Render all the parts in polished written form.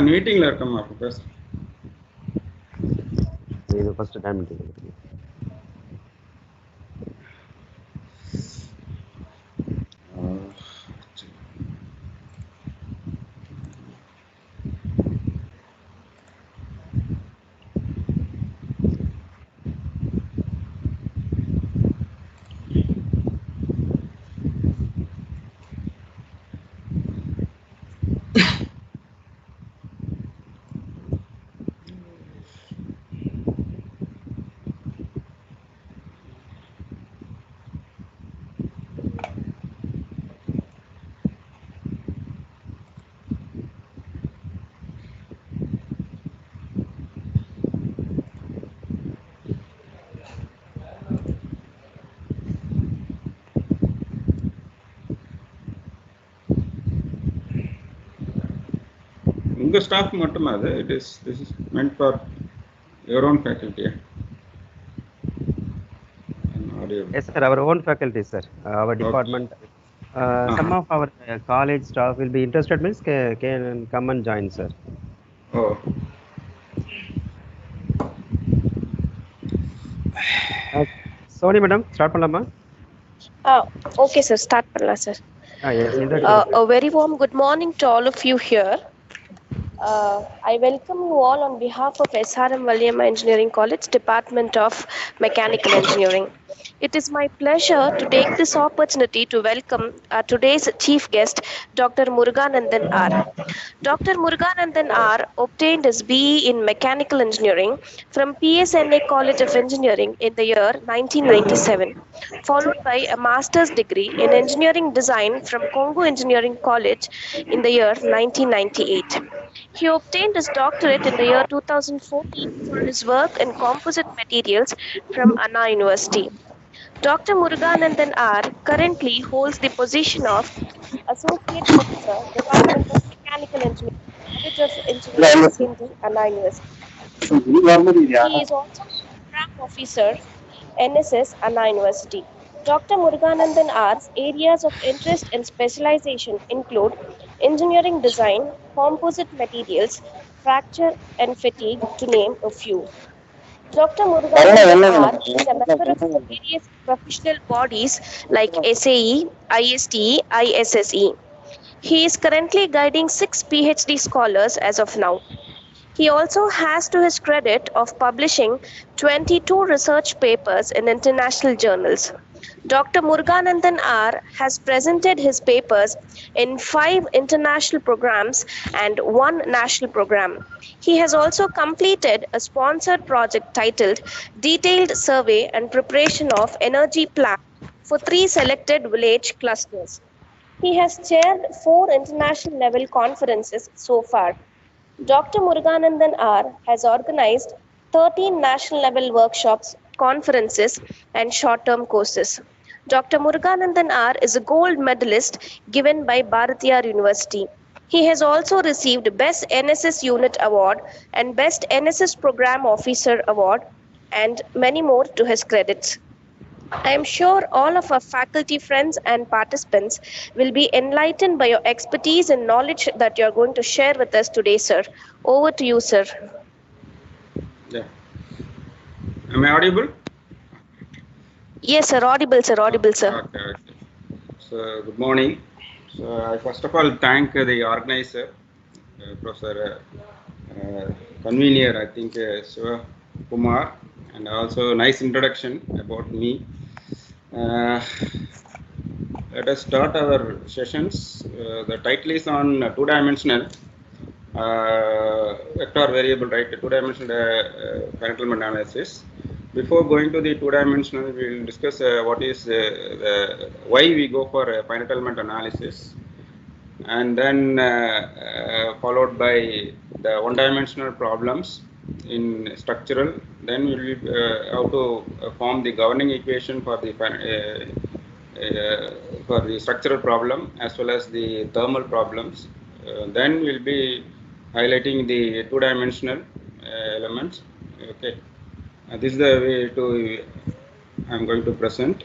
மீட்டிங்ல இருக்கேம்மா அப்போ பேச. இது ஃபர்ஸ்ட் டைம் மீட்டிங். உங்க ஸ்டாஃப் மட்டுமா அது? This is meant for your own faculty. Yes, sir. Our own faculty, sir. Our department. Some of our college staff will be interested. Means can come and join, sir. Oh. Sorry, madam. Start பண்ணலாமா? Okay, sir. Start பண்ணலாம், sir. Yes. A very warm good morning to all of you here. I welcome you all on behalf of SRM Valiamma Engineering College, Department of Mechanical Engineering. It is my pleasure to take this opportunity to welcome today's chief guest, Dr. Muruganandan R. Dr. Muruganandan R obtained his BE in Mechanical Engineering from PSNA College of Engineering in the year 1997, followed by a master's degree in Engineering Design from Congo Engineering College in the year 1998. He obtained his doctorate in the year 2014 for his work in composite materials from Anna University. Dr. Muruganandan R currently holds the position of Associate Professor, Department of Mechanical Engineering, College of Engineering, Sindhi, Anna University. He is also Program Officer, NSS, Anna University. Dr. Muruganandan R's areas of interest and specialization include engineering design, composite materials, fracture and fatigue, to name a few. Dr. Muruganandan R is a member of various professional bodies like SAE, ISTE, ISSE. He is currently guiding 6 PhD scholars as of now. He also has to his credit of publishing 22 research papers in international journals. Dr. Muruganandan R has presented his papers in 5 international programs and 1 national program. He has also completed a sponsored project titled Detailed Survey and Preparation of Energy Plan for 3 selected village clusters. He has chaired 4 international level conferences so far. Dr. Muruganandan R has organized 13 national level workshops, conferences, and short-term courses. Dr. Muruganandan R is a gold medalist given by Bharatiyar University. He has also received Best NSS Unit Award and Best NSS Program Officer Award and many more to his credits. I am sure all of our faculty friends and participants will be enlightened by your expertise and knowledge that you are going to share with us today, sir. Over to you, sir. Yeah. Am I audible? Yes, sir. Audible, sir. Audible, sir. Okay. So, good morning. So, I first of all thank the organizer, Professor convener, I think Shiva Kumar, and also nice introduction about me. Let us start our sessions. The title is on two-dimensional vector variable, right? Two-dimensional finite analysis. Before going to the two-dimensional, we will discuss what is why we go for finite element analysis, and then followed by the one-dimensional problems in structural. Then we will how to form the governing equation for the structural problem as well as the thermal problems. Then we will be highlighting the two-dimensional elements. Okay. This is the way to I am going to present.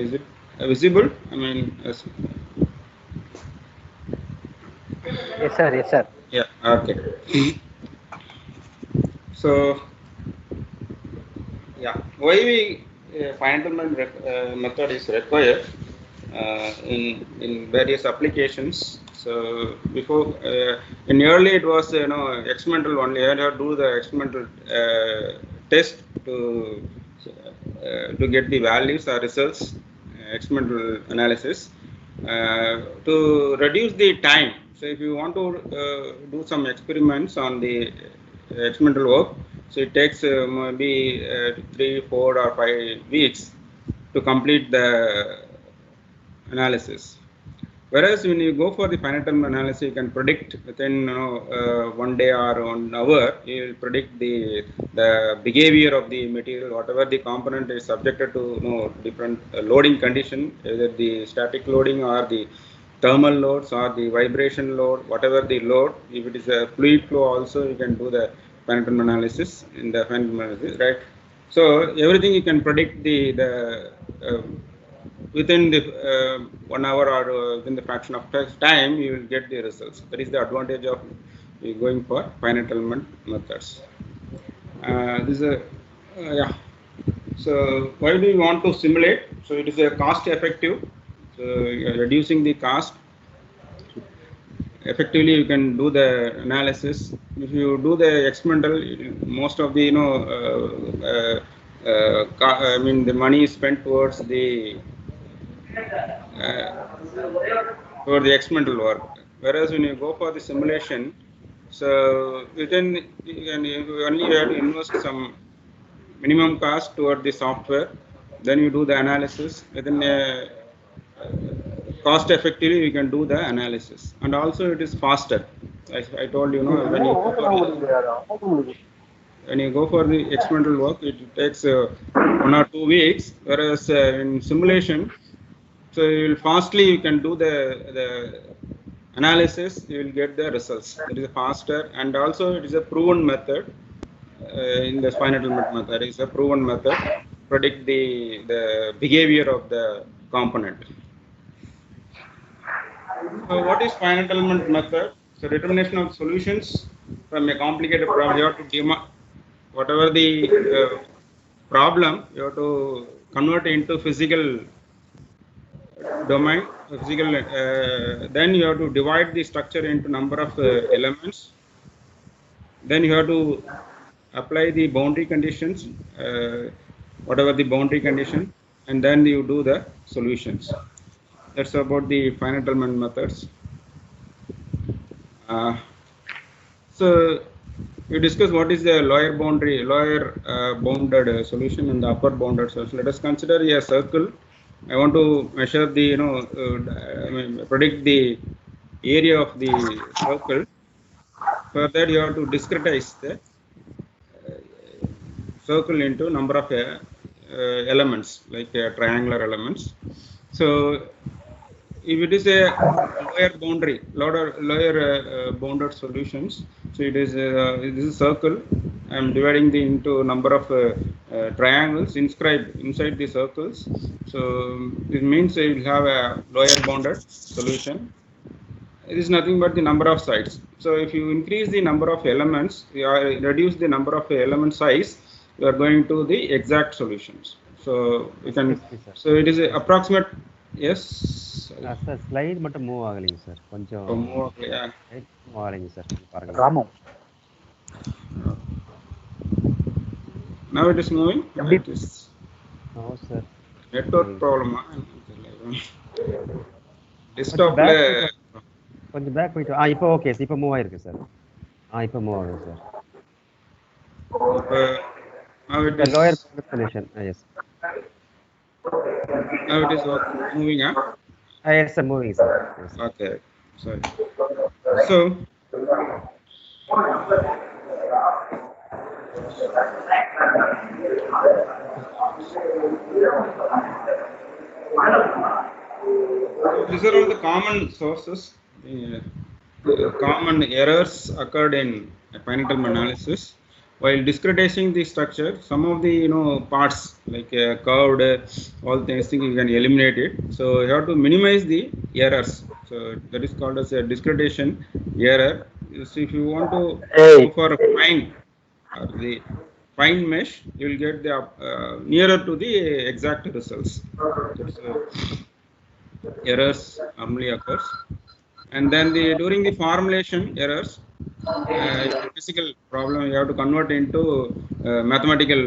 Is it visible? I mean, Yes, sir. Yes, sir. yeah. Okay. So, yeah, why we finite element method is required in various applications. So before in early it was experimental only. You have to do the experimental test to get the values or results, experimental analysis to reduce the time. So if you want to do some experiments on the experimental work, so it takes maybe 3, 4 or 5 weeks to complete the analysis. Whereas when you go for the finite element analysis, you can predict within 1 day or 1 hour. You will predict the behavior of the material, whatever the component is subjected to different loading condition, either the static loading or the thermal loads or the vibration load, whatever the load. If it is a fluid flow, also you can do the finite element analysis in the finite element analysis, right? So everything you can predict the within the 1 hour or within the fraction of time, you will get the results. That is the advantage of going for finite element methods. This is a yeah. So why do you want to simulate? So it is a cost effective. So reducing the cost. Effectively, you can do the analysis. If you do the experimental, most of the I mean the money is spent towards the for the experimental work. Whereas when you go for the simulation, so within you only have to invest some minimum cost toward the software. Then you do the analysis within a cost effectively. You can do the analysis, and also it is faster. I told you, when you go for the experimental work, it takes 1 or 2 weeks. Whereas in simulation, so you will fastly you can do the analysis, you will get the results. It is faster, and also it is a proven method in the finite element method. It is a proven method predict the behavior of the component. So what is finite element method? So determination of solutions from a complicated problem. You have to whatever the problem, you have to convert into physical domain, physical. Then you have to divide the structure into number of elements. Then you have to apply the boundary conditions, whatever the boundary condition, and then you do the solutions. That's about the finite element methods. So we discuss what is the lower bounded solution and the upper bounded solution. Let us consider a circle. I want to measure the predict the area of the circle. For that, you have to discretize the circle into number of elements, like triangular elements. So if it is a lower bounded solutions, so it is this is circle. I am dividing into number of triangles inscribed inside the circles. So it means you will have a lower bounded solution. It is nothing but the number of sides. So if you increase the number of elements, you reduce the number of element size, you are going to the exact solutions. So you can. So it is a approximate. Yes. Sir slide மட்டும் move ஆகலைங்க sir, கொஞ்சம் move ஆகலைங்க sir, பாருங்க. Ramu, now it is moving. It is no sir, network problem. Desktopல கொஞ்சம் back போயிட்டு இப்போ okay sir, இப்போ move ஆயிருக்கு சார். இப்போ மூவ் ஆகுது sir. now it is lower solution. Yes. Now it is moving, huh? Yes, sir, moving, sir. Yes. Okay, sorry. So, these are all the common sources, common errors occurred in finite element analysis. while discretizing the structure, some of the parts like curved, all these things you can eliminate it. So you have to minimize the errors. So that is called as a discretization error. So if you want to go for a fine mesh, you will get the nearer to the exact results. That's, errors normally occurs, and then during the formulation errors, physical problem, you have to convert into mathematical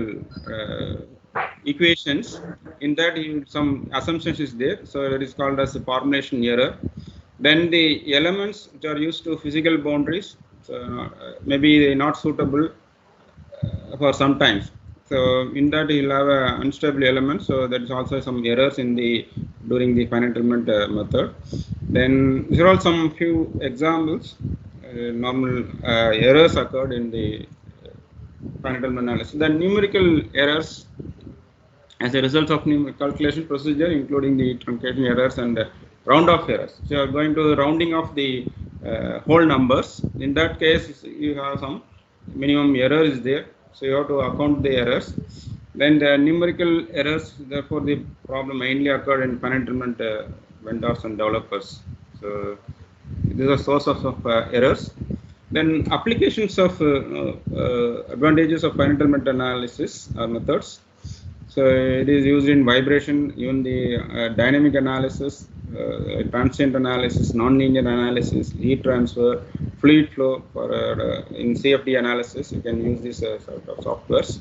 equations. In that, some assumptions is there, so that is called as a formulation error. Then the elements which are used to physical boundaries, so maybe not suitable for some times. So in that you'll have an unstable element. So there is also some errors in during the finite-element method. Then there are some few examples. Normal errors occurred in the finite-element analysis. Then numerical errors as a result of calculation procedure, including the truncation errors and round-off errors. So you are going to rounding of the whole numbers. In that case, you have some minimum error is there. So you have to account the errors. Then the numerical errors, therefore the problem mainly occurred in finite-element vendors and developers. So this is a source of errors. Then applications of advantages of finite-element analysis methods. So it is used in vibration, even the dynamic analysis, transient analysis, nonlinear analysis, heat transfer, fluid flow. For in CFD analysis, you can use this sort of softwares.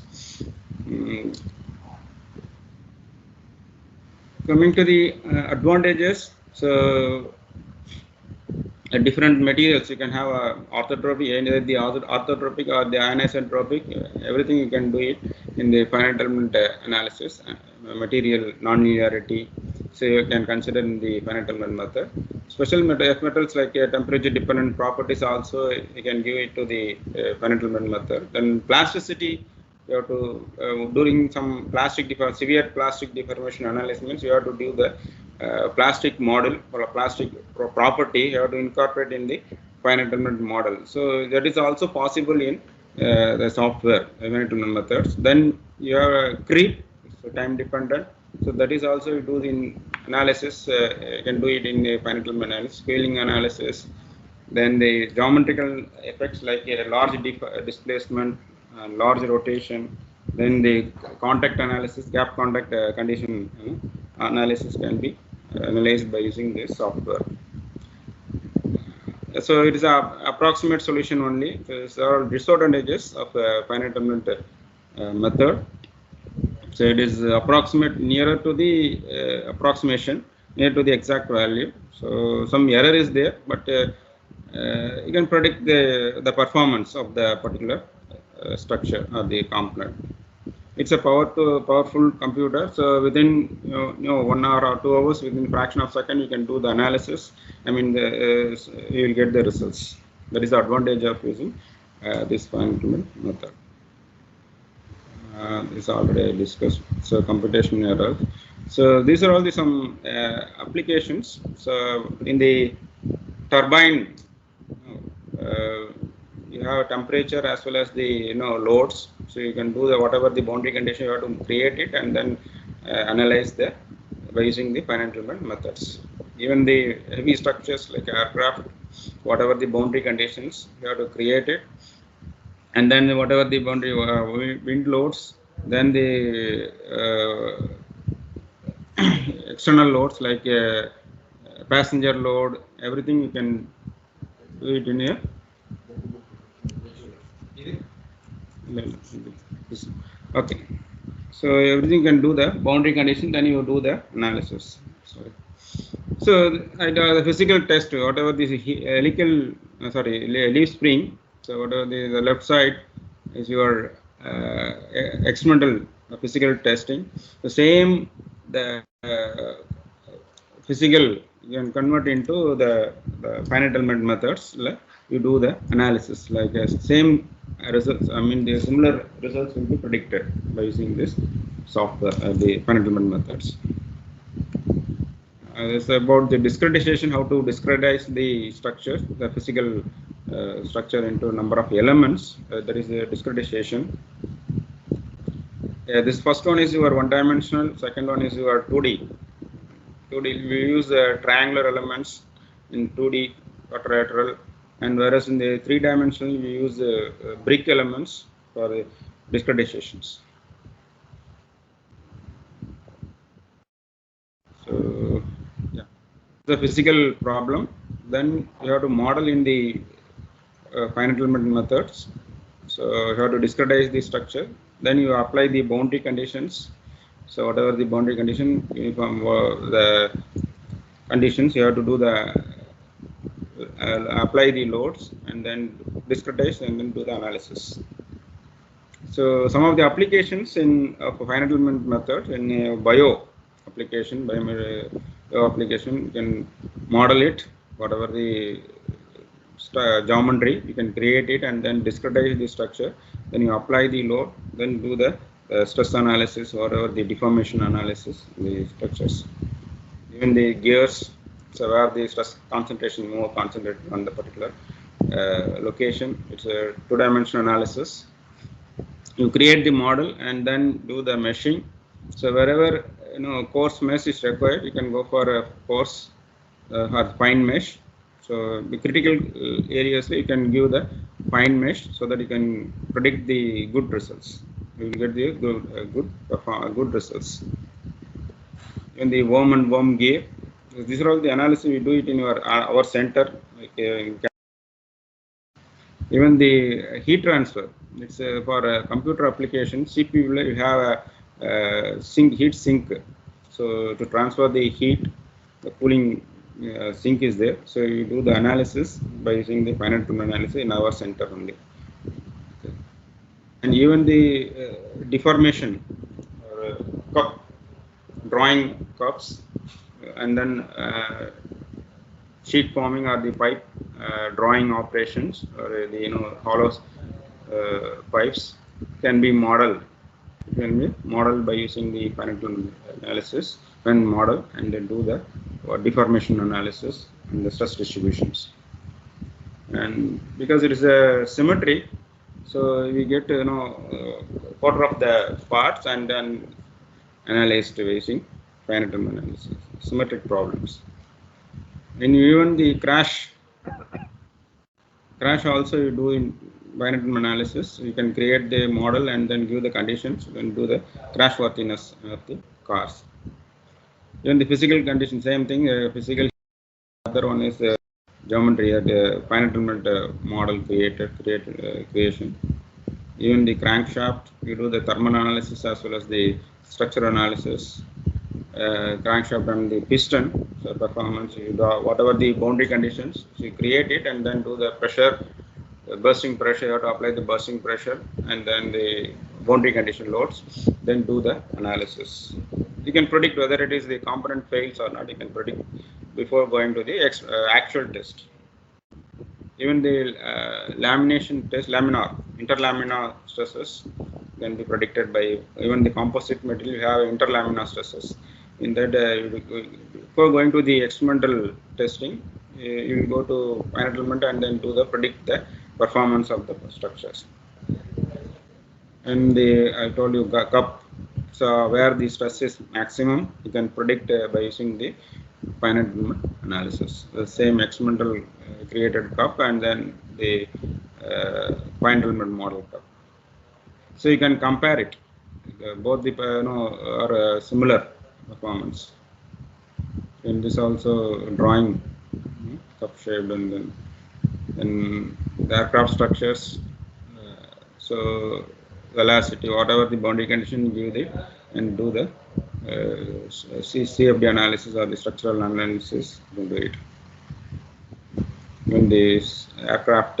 Coming to the advantages, so different materials, you can have orthotropic, either the orthotropic or the anisotropic, everything you can do it in the finite-element analysis. Material non-linearity, so you can consider in the finite-element method. Special metals like temperature dependent properties also you can give it to the finite-element method. Then plasticity, you have to during some severe plastic deformation analysis means you have to do the plastic model or a plastic property, you have to incorporate in the finite-element model. So that is also possible in the software finite-element methods. Then you have creep, so time dependent. So that is also you do in analysis. You can do it in the finite-element analysis, scaling analysis. Then the geometrical effects like a large displacement, large rotation. Then the contact analysis, gap contact condition analysis can be analyzed by using this software. So it is an approximate solution only. There are disadvantages of finite-element method. So it is approximate, nearer to the approximation, near to the exact value. So some error is there, but you can predict the performance of the particular structure or the component. It's a powerful computer. So within 1 hour or 2 hours, within fraction of a second, you can do the analysis. I mean, you will get the results. That is the advantage of using this finite-element method. This already discussed. So computation errors. So these are all some applications. So in the turbine, you have temperature as well as the loads. So you can do whatever the boundary condition, you have to create it and then analyze by using the finite-element methods. Even the heavy structures like aircraft, whatever the boundary conditions, you have to create it, and then whatever the boundary wind loads, then the external loads like passenger load, everything you can do it in here. Okay, so everything can do the boundary condition, then you do the analysis. So the physical test, whatever this helical, leaf spring. So whatever the left side is your experimental physical testing. The same physical you can convert into the finite-element methods. You do the analysis like same results. I mean the similar results will be predicted by using this software, the finite-element methods. It's about the discretization, how to discretize the structures, the physical structure into number of elements, there is a discretization. This first one is your one-dimensional, second one is your 2D. 2D, we use triangular elements in 2D quadrilateral, and whereas in the 3-dimensional we use brick elements for the discretizations. So, yeah, the physical problem. Then you have to model in the finite element methods. So you have to discretize the structure. Then you apply the boundary conditions. So whatever the boundary condition, uniform the conditions, you have to do the apply the loads and then discretize and then do the analysis. So some of the applications in finite element method in bio application, bio application, you can model it, whatever the geometry, you can create it and then discretize the structure. Then you apply the load, then do the stress analysis, whatever the deformation analysis, the structures. Even the gears, so where the stress concentration more concentrated on the particular location. It's a 2-dimensional analysis. You create the model and then do the meshing. So wherever coarse mesh is required, you can go for a coarse or fine mesh. So the critical areas you can give the fine mesh so that you can predict the good results. You will get the good results. In the worm and worm gear, these are all the analysis we do it in our center. Even the heat transfer, it's for a computer application. CPU you have a heat sink. So to transfer the heat, the cooling sink is there. So you do the analysis by using the finite element analysis in our center only. Okay. And even the deformation or cup, drawing cups, and then sheet forming or the pipe drawing operations or the hollow pipes can be modeled. Can be modeled by using the finite element analysis when model and then do the deformation analysis and the stress distributions. And because it is a symmetry, so we get quarter of the parts and then analyzed using finite element analysis. Symmetric problems. And even the crash also you do in finite element analysis. You can create the model and then give the conditions and do the crash worthiness of the cars. Even the physical condition, same thing. Physical. Other one is geometry at finite element model creation. Even the crankshaft, you do the thermal analysis as well as the structure analysis. Crankshaft and the piston, so performance, you do whatever the boundary conditions, so you create it and then do the pressure, bursting pressure, you have to apply the bursting pressure and then the boundary condition loads, then do the analysis. You can predict whether it is the component fails or not, you can predict before going to the actual test. Even the lamination test, interlaminar stresses can be predicted by even the composite material, you have interlaminar stresses. In that, before going to the experimental testing, you will go to finite element and then do the predict the performance of the structures. And I told you cup, so where the stress is maximum, you can predict by using the finite element analysis. The same experimental created cup and then the finite element model cup. So you can compare it. Both the are similar performance. In this also drawing cup shaped and then the aircraft structures. So velocity, whatever the boundary condition, give it and do the CFD analysis or the structural analysis. You do it. When this aircraft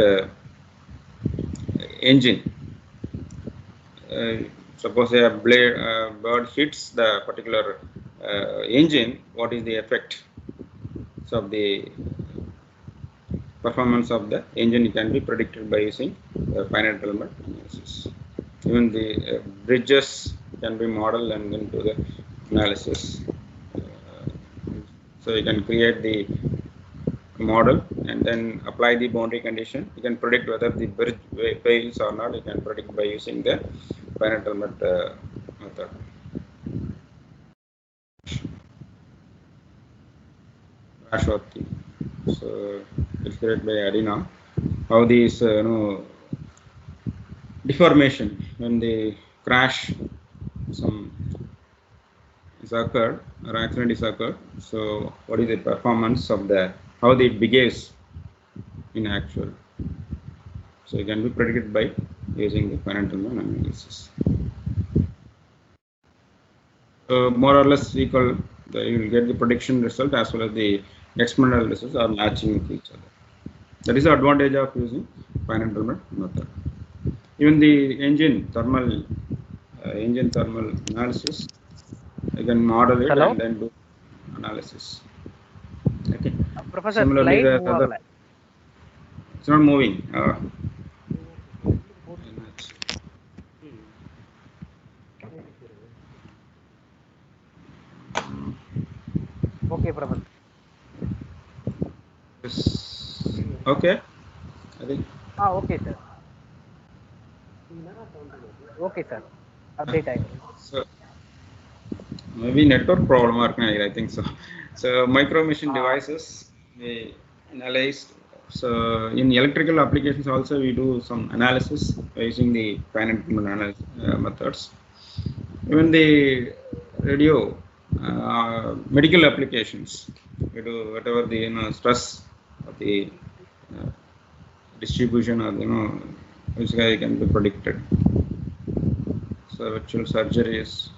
engine. Suppose a bird hits the particular engine, what is the effect of the performance of the engine can be predicted by using finite element analysis. Even the bridges can be modeled and then do the analysis. So you can create the model and then apply the boundary condition. You can predict whether the bridge fails or not. You can predict by using the finite element method. Ashwati. So it's created by Adina. How these deformation when the crash some is occurred or accident is occurred. So what is the performance of the how it behaves in actual. So it can be predicted by using the finite element analysis. More or less equal. You will get the prediction result as well as the experimental results are matching with each other. That is the advantage of using finite element method. Even the engine thermal analysis, you can model it and then do analysis. Okay. Professor, Similarly, it's not moving. Okay, Professor. Okay. I think. Okay, sir. Okay, sir. Update time. So maybe network problem or I think so. So micro machine devices we analyzed. So in electrical applications also we do some analysis using the finite element methods. Even the radio medical applications, we do whatever the stress of the distribution or which can be predicted. So virtual surgeries.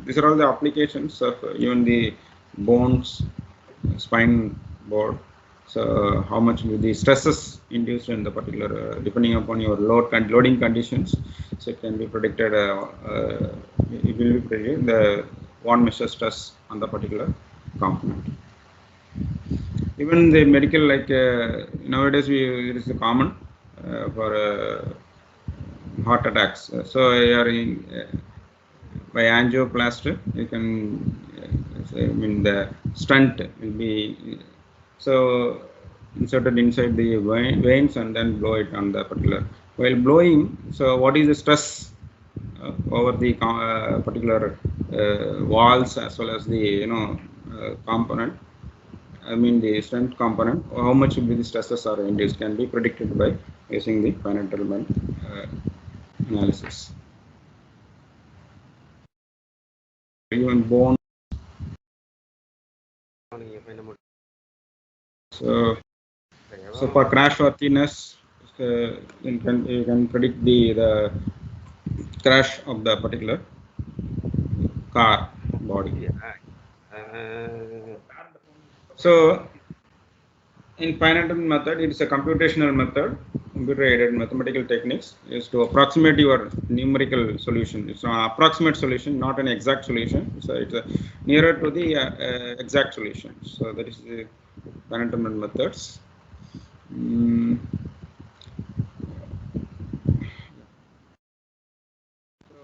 These are all the applications of even the bones, spine board. So how much will the stresses induced in the particular, depending upon your loading conditions. So it can be predicted. It will be predicted the one measure stress on the particular component. Even the medical, like nowadays, it is common for heart attacks. So you are by angioplasty, you can the stent will be inserted inside the veins and then blow it on the particular. While blowing, so what is the stress over the particular walls as well as the component? I mean the stent component. How much will be the stresses are induced can be predicted by using the finite element analysis. Even bone. So for crashworthiness, you can predict the crash of the particular car body. So in finite element method, it is a computational method. Computer-aided mathematical techniques is to approximate your numerical solution. It's an approximate solution, not an exact solution. So it's nearer to the exact solution. So that is the finite element methods.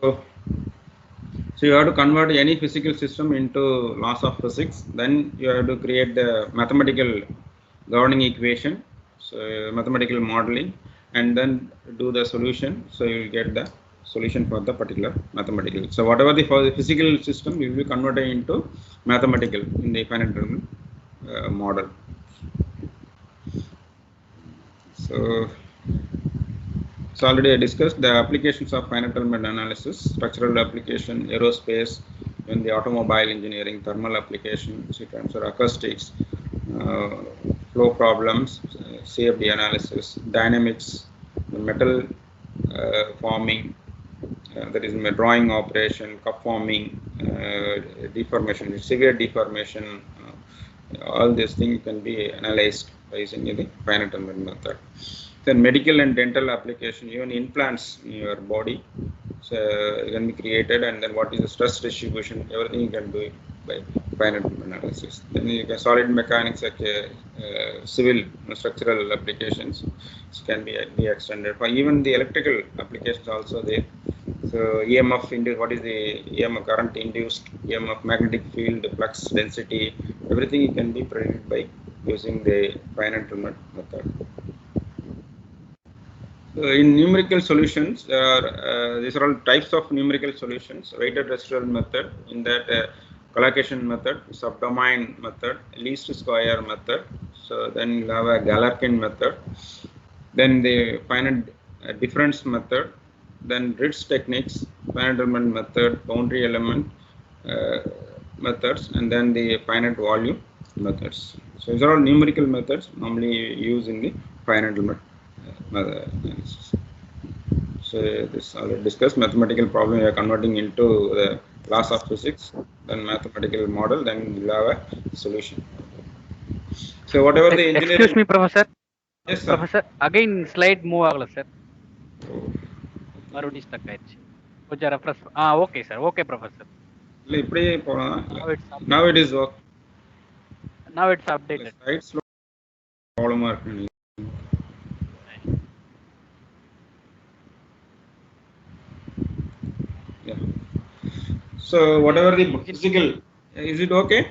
So you have to convert any physical system into laws of physics. Then you have to create the mathematical governing equation, so mathematical modeling, and then do the solution. So you will get the solution for the particular mathematical. So whatever for the physical system, you will be converted into mathematical in the finite element model. So already I discussed the applications of finite element analysis, structural application, aerospace, in the automobile engineering, thermal applications, heat transfer, acoustics, flow problems, CFD analysis, dynamics, metal forming, that is drawing operation, cup forming, deformation, severe deformation, all these things can be analyzed by using the finite element method. Then medical and dental application, even implants in your body, so it can be created, and then what is the stress distribution, everything you can do it by finite analysis. Then you can solid mechanics, like civil structural applications, so can be extended. For even the electrical applications also there. So EMF induced, what is the EMF current induced, EMF magnetic field, flux density, everything can be predicted by using the finite element method. So in numerical solutions, these are all types of numerical solutions. Weighted residual method, in that collocation method, subdomain method, least square method. So then you have a Galerkin method. Then the finite difference method. Then Ritz techniques, finite element method, boundary element methods, and then the finite volume methods. So these are all numerical methods normally used in the finite element analysis. So this already discussed. Mathematical problem we are converting into the laws of physics, then mathematical model, then we'll have a solution. So whatever the engineering. Excuse me, Professor. Yes, sir. Professor, again slide move agala sir. மறுபடியும் stuck ஆயிடுச்சு. கொஞ்சம் refresh. Okay sir. Okay professor. இல்ல இப்படியே போலாம். Now it is work. Now it's updated. Slide slow problem இருக்கு. Yeah. So whatever the physical, is it okay?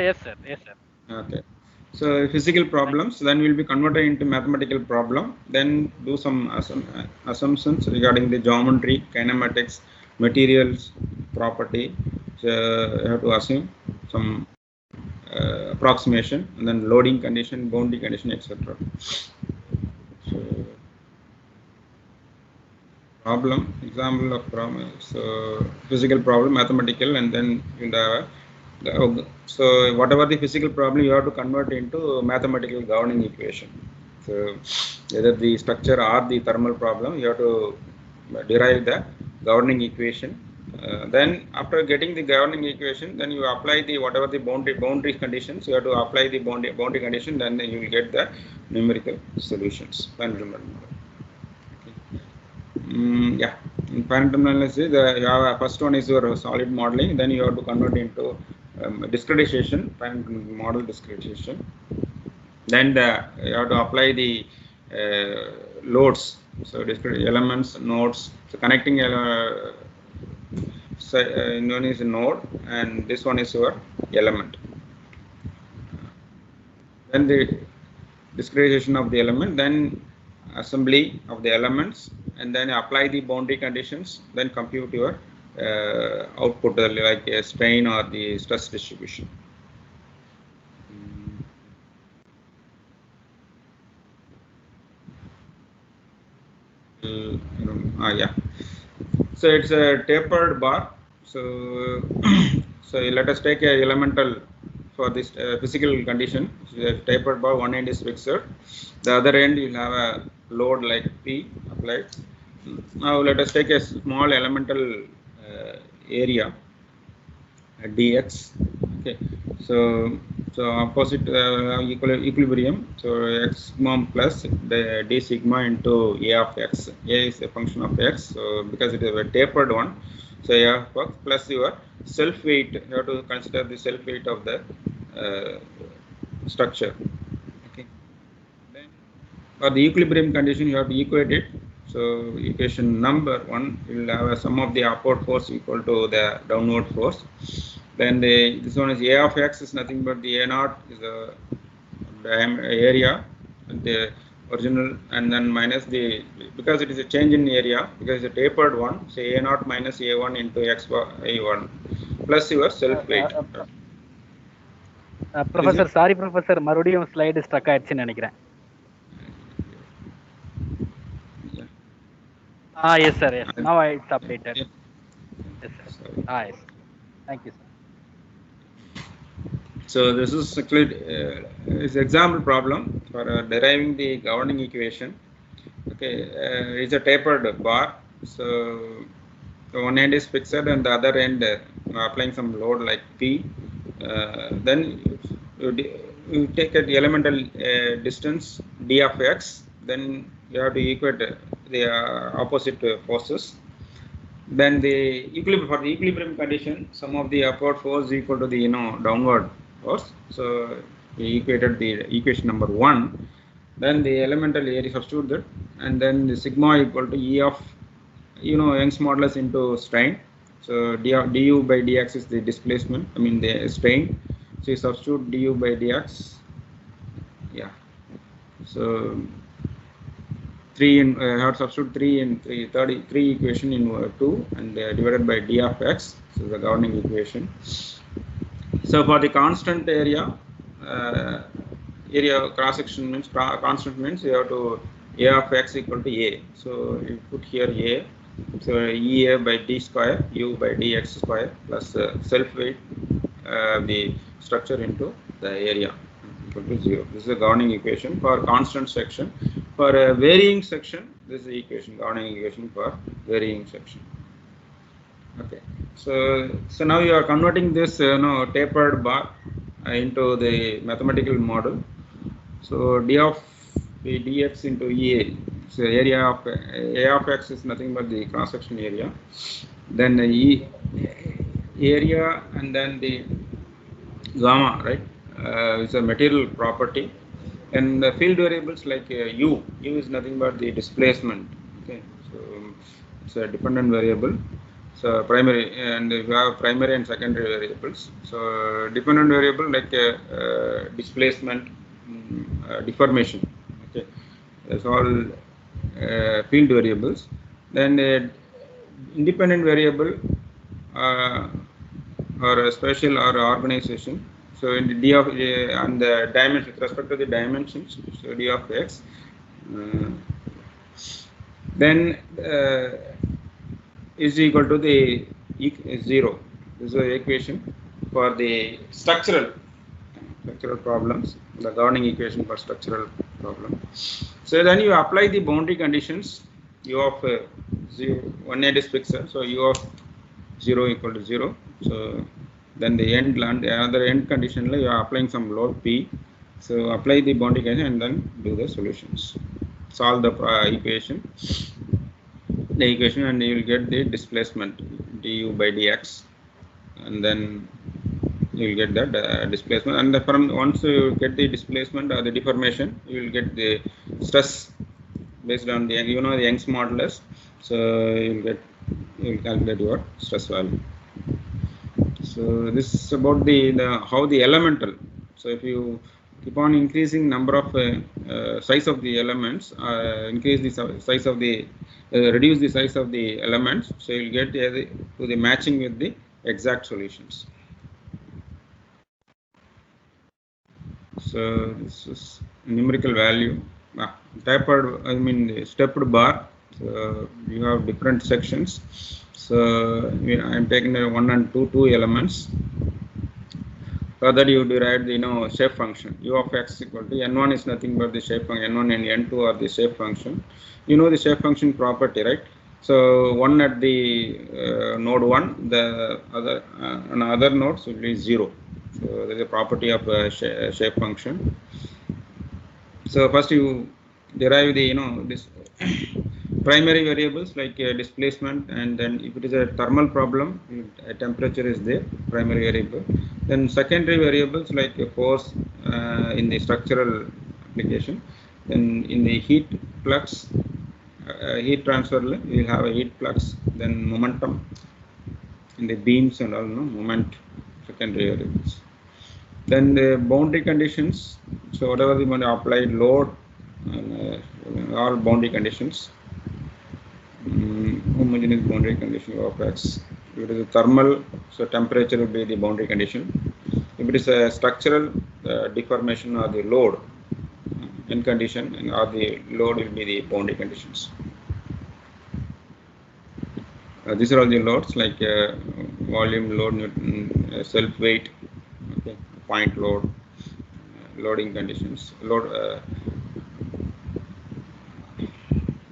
Yes sir. Yes sir. Okay. So physical problems, then we'll be converted into mathematical problem. Then do some assumptions regarding the geometry, kinematics, materials, property. So you have to assume some approximation, and then loading condition, boundary condition, etc. So problem, example of problem. So physical problem, mathematical, and then in the so whatever the physical problem, you have to convert into mathematical governing equation. So either the structure or the thermal problem, you have to derive the governing equation. Then after getting the governing equation, then you apply the whatever the boundary conditions, you have to apply the boundary condition, then you will get the numerical solutions. Yeah, in finite analysis, you have first one is your solid modeling, then you have to convert into discretization, finite model discretization. Then you have to apply the loads, so discrete elements, nodes. So connecting one is a node, and this one is your element. Then the discretization of the element, then assembly of the elements, and then apply the boundary conditions, then compute your output like a strain or the stress distribution. Yeah. So it's a tapered bar. So so let us take a elemental for this physical condition. So a tapered bar, one end is fixed, the other end you'll have a load like P applied. Now let us take a small elemental area dx. Okay, so opposite equilibrium, so x sigma plus the d sigma into a of x. A is a function of x, so because it is a tapered one, so a of x plus your self weight, you have to consider the self weight of the structure. Okay, then for the equilibrium condition, you have to equate it. So equation number 1 will have a sum of the upward force equal to the downward force. Then this one is a of x is nothing but the a naught is the area, the original, and then minus the, because it is a change in area, because it's a tapered one, say a naught minus a1 into x bar a1 plus your self weight. Professor, sorry Professor, மறுபடியும் slide stuck ஆயிடுச்சுன்னு நினைக்கிறேன். Yes sir, yes. Now it's updated. Yes sir. Yes. Thank you sir. So this is actually is example problem for deriving the governing equation. Okay, it's a tapered bar. So one end is fixed and the other end applying some load like P. Then you take an elemental distance d of x. Then you have to equate the opposite forces. Then the equilibrium, for the equilibrium condition, sum of the upward force is equal to the downward force. So we equated the equation number 1. Then the elemental area substituted, and then the sigma equal to E of Young's modulus into strain. So du by dx is the displacement, I mean the strain, So you substitute du by dx. Yeah. So 3 in have to substitute 3 in 3 equation in 2 and divided by d of x. So the governing equation. So for the constant area, area cross section means constant means you have to a of x equal to a. So you put here a. So ea by d square u by dx square plus self weight the structure into the area equal to 0. This is the governing equation for constant section. For a varying section, this is the equation, governing equation for varying section. Okay. So now you are converting this tapered bar into the mathematical model. So d of the dx into ea. So area of a of x is nothing but the cross section area. Then the e area and then the gamma, right? Is a material property. And the field variables like u is nothing but the displacement. Okay, so it's a dependent variable. So primary, and you have primary and secondary variables. So dependent variable like displacement, deformation. Okay, that's all field variables. Then independent variable or a spatial or organization. So in the d of on the dimension with respect to the dimensions, so d of x, then is equal to the 0. This is the equation for the structural problems, the governing equation for structural problem. So then you apply the boundary conditions. U of 0, 180 is fixed, so u of 0 equal to 0. So then the end land, another end condition, you are applying some load P. So apply the boundary condition and then do the solutions. Solve the equation, and you will get the displacement du by dx, and then you will get that displacement. And from once you get the displacement or the deformation, you will get the stress based on the the Young's modulus. So you will calculate your stress value. So this is about the how the elemental. So if you keep on increasing number of size of the elements, increase the size of the reduce the size of the elements, so you will get to the matching with the exact solutions. So this is numerical value. Tapered, the stepped bar. So you have different sections. So I am taking 1 and 2 elements. Further, you derive the shape function. U of x equal to n1 is nothing but the shape function. N1 and n2 are the shape function. You know the shape function property, right? So one at the node 1, the other on other nodes will be 0. So there is a property of shape function. So first you derive the this primary variables like displacement, and then if it is a thermal problem, temperature is there, primary variable. Then secondary variables like force in the structural application. Then in the heat flux, heat transfer, you will have a heat flux. Then momentum in the beams and all, moment, secondary variables. Then the boundary conditions. So whatever the applied load, all boundary conditions. Homogeneous boundary condition of x. If it is a thermal, so temperature will be the boundary condition. If it is a structural, deformation or the load, end condition, and or the load will be the boundary conditions. These are all the loads like volume load, Newton, self weight, okay, point load, loading conditions, load.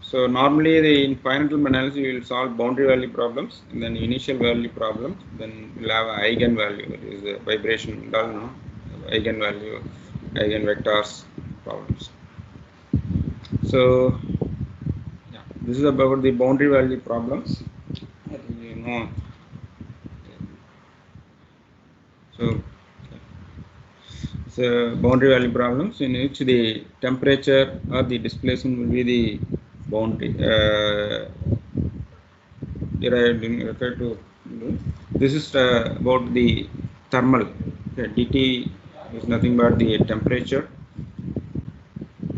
So normally in finite analysis you will solve boundary value problems, and then initial value problems. Then we'll have an eigenvalue, that is a vibration, eigenvalue, eigenvectors problems. So yeah, this is about the boundary value problems. So boundary value problems in which the temperature or the displacement will be the boundary derived in referred to. This is about the thermal Okay, dt is nothing but the temperature,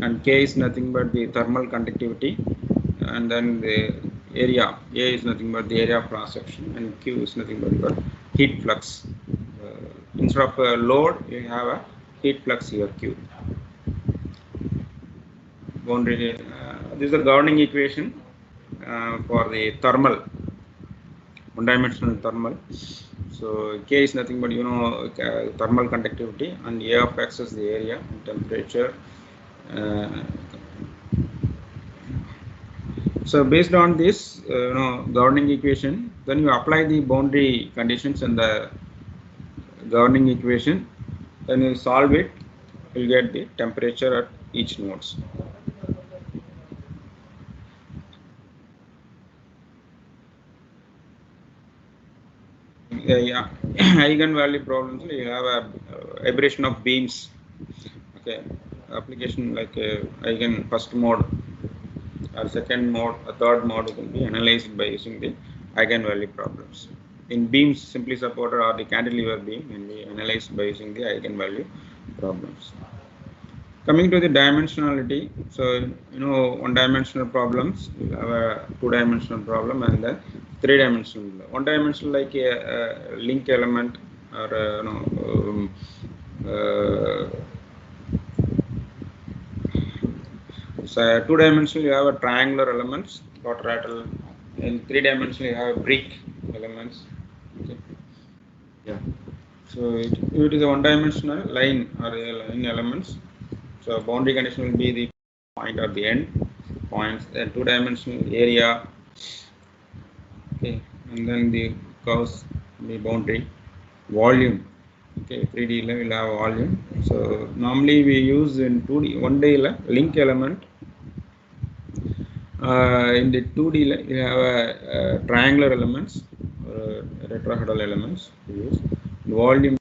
and K is nothing but the thermal conductivity, and then the area A is nothing but the area of cross section, and Q is nothing but the heat flux. Instead of a load, you have a heat flux here, Q. Boundary. This is the governing equation for the thermal, one-dimensional thermal. So K is nothing but thermal conductivity, and A of X is the area and temperature. So based on this governing equation, then you apply the boundary conditions in the governing equation, then you solve it, you'll get the temperature at each nodes. Yeah, eigenvalue problems, you have a aberration of beams. Okay, application like eigen first mode or second mode, a third mode can be analyzed by using the eigenvalue problems. In beams simply supported or the cantilever beam can be analyzed by using the eigenvalue problems. Coming to the dimensionality, so one-dimensional problems, you have a two-dimensional problem and then three-dimensional. One-dimensional like a link element or so two-dimensional you have a triangular elements, quadrilateral. In three-dimensional you have brick elements. Okay. Yeah. So it is a one-dimensional line or a line elements. So boundary condition will be the point at the end points, then two-dimensional area. Okay, and then the curves, the boundary, volume. Okay, 3D will have volume. So normally we use in 2D, 1D link element. In the 2D, you have triangular elements, tetrahedral elements. Use volume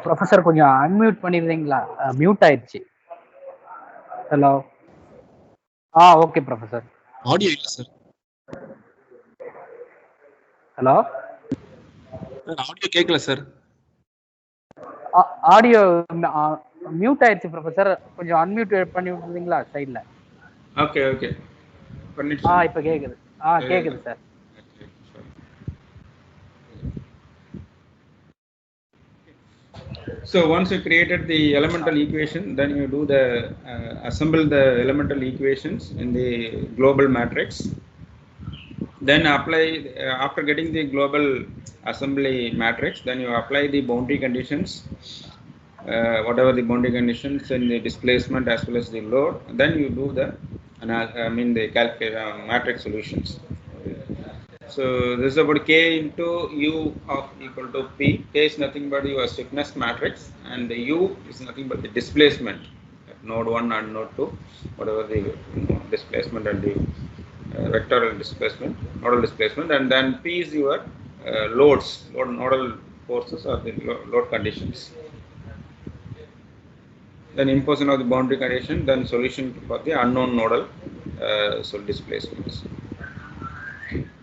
professor கொஞ்சம் unmute பண்ணிடுறீங்களா? Mute ஆயிடுச்சு. Hello. Okay professor. Audio இல்ல sir. Hello. Audio கேட்கல sir. Audio mute ஆயிடுச்சு professor. கொஞ்சம் unmute பண்ணி விட்டுறீங்களா சைடுல? Okay okay. இப்போ கேக்குது. கேக்குது sir. So once you created the elemental equation, then you do the assemble the elemental equations in the global matrix. Then apply after getting the global assembly matrix, then you apply the boundary conditions, whatever the boundary conditions in the displacement as well as the load. Then you do the matrix solutions. So this is about K into U of equal to P. K is nothing but your stiffness matrix, and the U is nothing but the displacement at node 1 and node 2, whatever the displacement and the vectoral displacement, nodal displacement, and then P is your loads, nodal forces or the load conditions. Then imposition of the boundary condition, then solution for the unknown nodal displacements.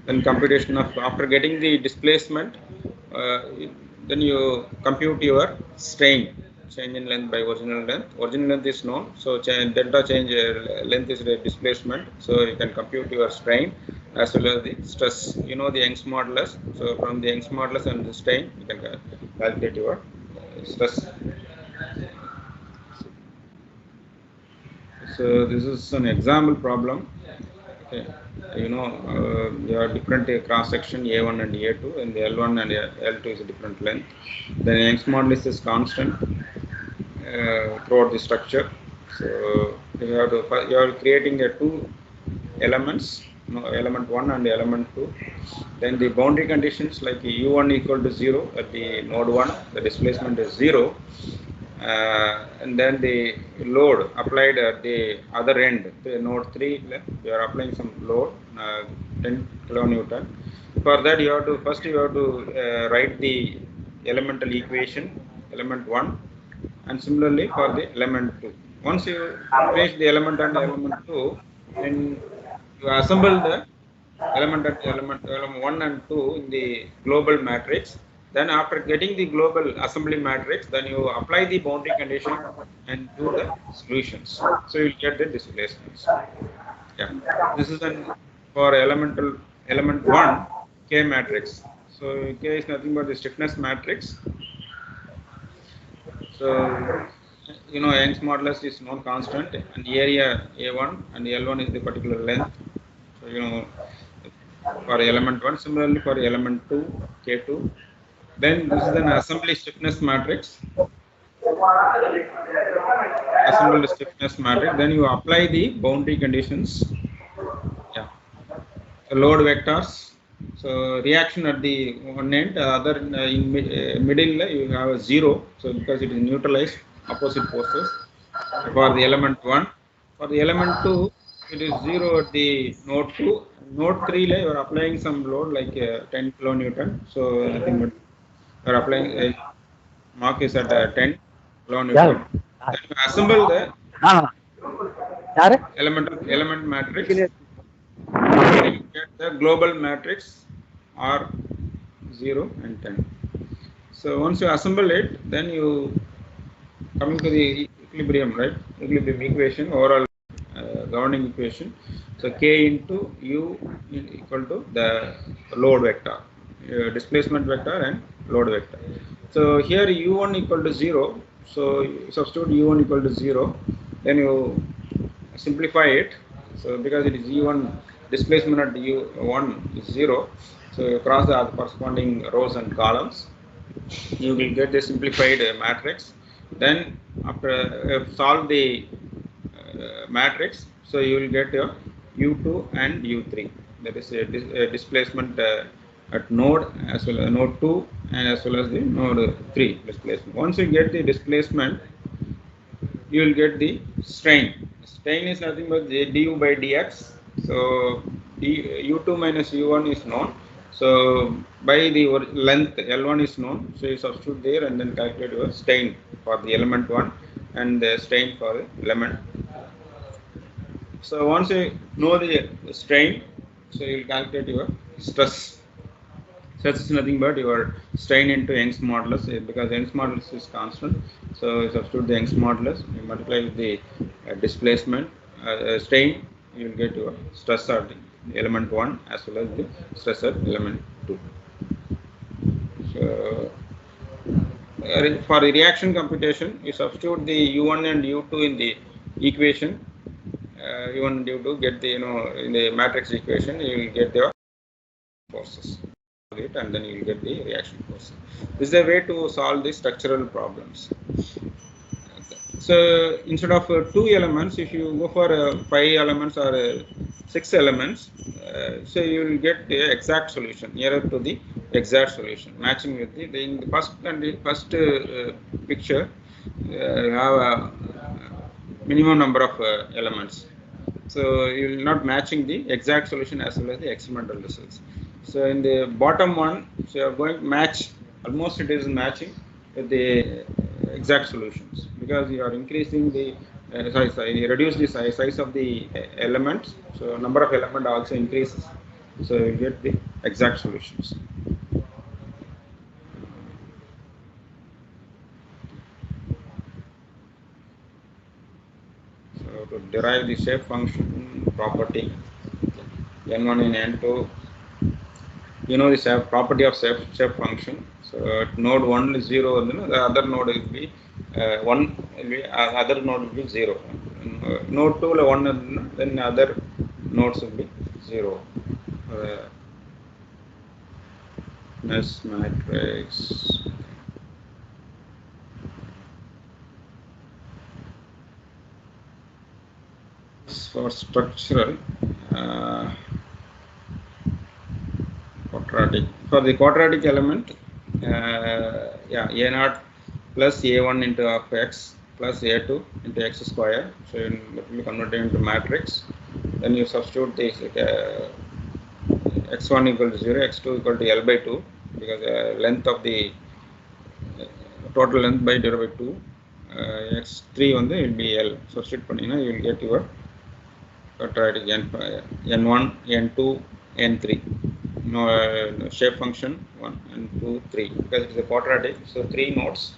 Then computation of, after getting the displacement, then you compute your strain, change in length by original length. Original length is known, so delta change length is the displacement, so you can compute your strain as well as the stress. You know the Young's modulus, so from the Young's modulus and the strain you can calculate your stress. So this is an example problem. Okay. You know, there are different cross section A1 and A2, and the L1 and L2 is a different length. The Young's modulus is constant throughout the structure. So you are creating two elements, element 1 and element 2. Then the boundary conditions like U1 equal to 0 at the node 1, the displacement is 0. And then the load applied at the other end, the node 3, you are applying some load, 10 kilonewton. For that you have to write the elemental equation, element 1, and similarly for the element 2. Once you finish the element and element 2, then you assemble the element 1 and 2 in the global matrix. Then after getting the global assembly matrix, then you apply the boundary condition and do the solutions. So you will get the displacements. Yeah, this is for element 1 K matrix. So K is nothing but the stiffness matrix. So you know Young's modulus is known constant, and area A1 and L1 is the particular length. So you know for element 1, similarly for element 2 K2. Then this is an assembly stiffness matrix. Assembled stiffness matrix. Then you apply the boundary conditions. Yeah. The load vectors. So reaction at the one end, other in middle you have a 0. So because it is neutralized, opposite forces. For the element 1, for the element 2, it is 0 at the node 2. Node 3, you are applying some load like 10 kilonewton. So nothing but you are applying mark is at 10 kilonewton. Then you assemble the element matrix. Then you get the global matrix R 0 and 10. So once you assemble it, then you coming to the equilibrium, right? Equilibrium equation, overall governing equation. So K into U equal to the load vector, displacement vector and load vector. So here U1 equal to 0. So you substitute U1 equal to 0. Then you simplify it. So because it is U1, displacement at U1 is 0. So you cross the corresponding rows and columns. You will get the simplified matrix. Then after solve the matrix, so you will get your U2 and U3. That is a displacement at node as well as node 2 and as well as the node 3 displacement. Once you get the displacement, you will get the strain. Strain is nothing but the du by dx. So U2 minus U1 is known. So by the length L1 is known, so you substitute there and then calculate your strain for the element 1 and the strain for the element. So once you know the strain, so you will calculate your stress. Stress is nothing but your strain into Young's modulus, because Young's modulus is constant. So you substitute the Young's modulus, you multiply with the displacement strain, you will get your stress at the element 1 as well as the stress at element 2. So for the reaction computation, you substitute the U1 and U2 in the equation. U1 and U2 get the in the matrix equation, you will get the forces, and then you will get the reaction force. This is a way to solve the structural problems. So instead of 2 elements, if you go for 5 elements or 6 elements, so you will get the exact solution, nearer to the exact solution, matching with the in the first picture. You have a minimum number of elements, so you will not matching the exact solution as well as the experimental results. So in the bottom one, so you are going to match, almost it is matching with the exact solutions, because you are increasing the you reduce the size of the elements, so number of element also increases, so you get the exact solutions. So to derive the shape function property n1 and n2, you know the property of shape function. So at node 1 is 0, the other node will be 1, other node will be 0. Node 2 will 1, then other nodes will be 0. Mesh matrix. For structural quadratic, for the quadratic element, a0 plus a1 into of x plus a2 into x square, so it will be converted into matrix. Then you substitute this x1 equal to 0, x2 equal to L by 2, because length of the total length by divided by 2, x3 on the will be L. Substitute pannina, you will get your quadratic n1, n2, n3. Shape function 1 and 2, 3, because it is a quadratic, so 3 nodes.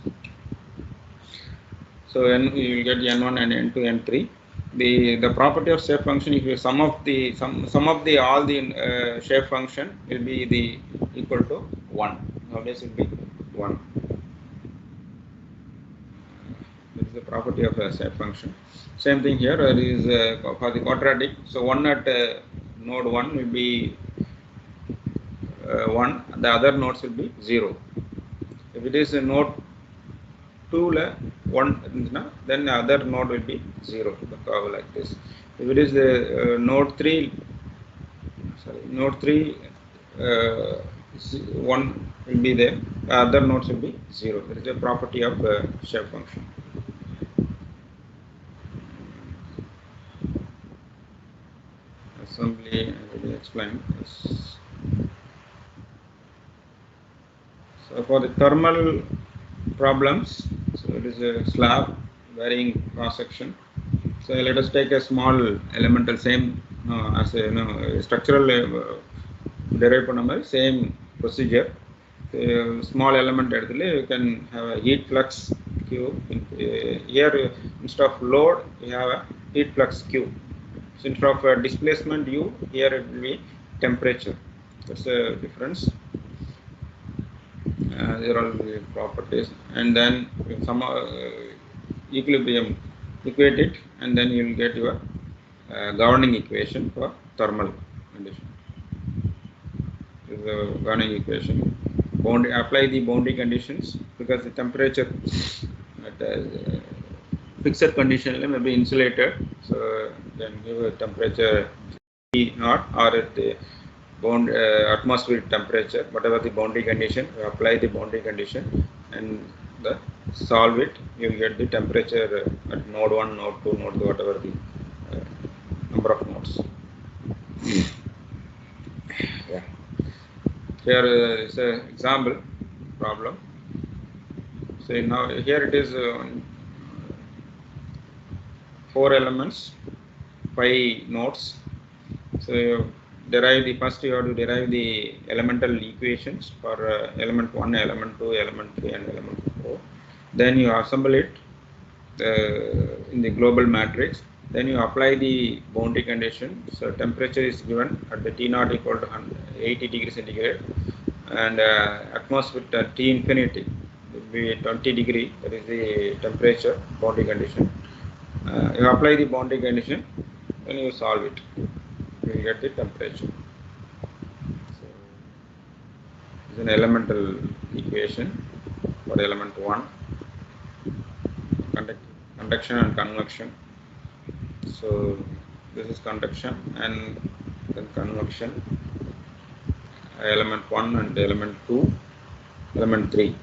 So you will get n1 and n2, n3. The property of shape function, if you sum of the all the shape function will be the equal to 1. Nowadays it will be 1. This is the property of a shape function. Same thing here. There is for the quadratic. So 1 at node 1 will be 1. The other nodes will be 0. If it is a node 2 1, then the other node will be 0. The curve like this. If it is the node 3, node 3 1 will be there. The other nodes will be 0. That is a property of shape function. Assembly, I will explain this. So for the thermal problems, so it is a slab varying cross section. So let us take a small elemental, same as a structural derived number, same procedure. Small element, you can have a heat flux Q. Here instead of load, you have a heat flux Q. So instead of displacement U, here it will be temperature. That's the difference. There are all the properties, and then some equilibrium, equate it, and then you will get your governing equation for thermal condition. This is the governing equation. Apply the boundary conditions, because the temperature at fixed condition may be insulated, so then give a temperature T0, or at the atmospheric temperature, whatever the boundary condition, you apply the boundary condition and solve it, you will get the temperature at node 1, node 2, node 2, whatever the number of nodes. Yeah. Here is an example problem. So now here it is 4 elements, 5 nodes. So you derive the first. You have to derive the elemental equations for element 1, element 2, element 3, and element 4. Then you assemble it in the global matrix. Then you apply the boundary condition. So temperature is given at the T0 equal to 80 degrees centigrade, and atmosphere at T infinity will be 20 degree. That is the temperature boundary condition. You apply the boundary condition, then you solve it. You will get the temperature. So this is an elemental equation for element 1. Conduction and convection. So this is conduction and then convection. Element 1 and element 2, element 3.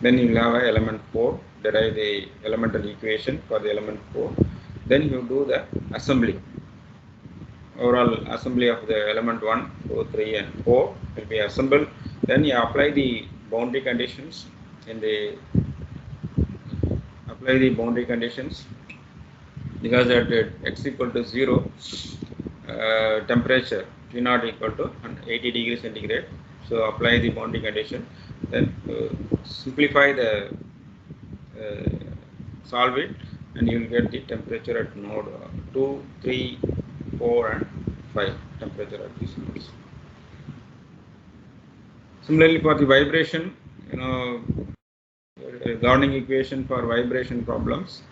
Then you will have element 4. Derive the elemental equation for the element 4. Then you do the assembly. Overall assembly of the element 1, 2, 3, and 4 will be assembled. Then you apply the boundary conditions in the boundary conditions, because at x equal to 0, temperature T0 equal to 80 degrees centigrade. So apply the boundary condition, then simplify the solve it, and you will get the temperature at node 2, 3, 4, and 5. Temperature at these nodes. Similarly, for the vibration, governing equation for vibration problems,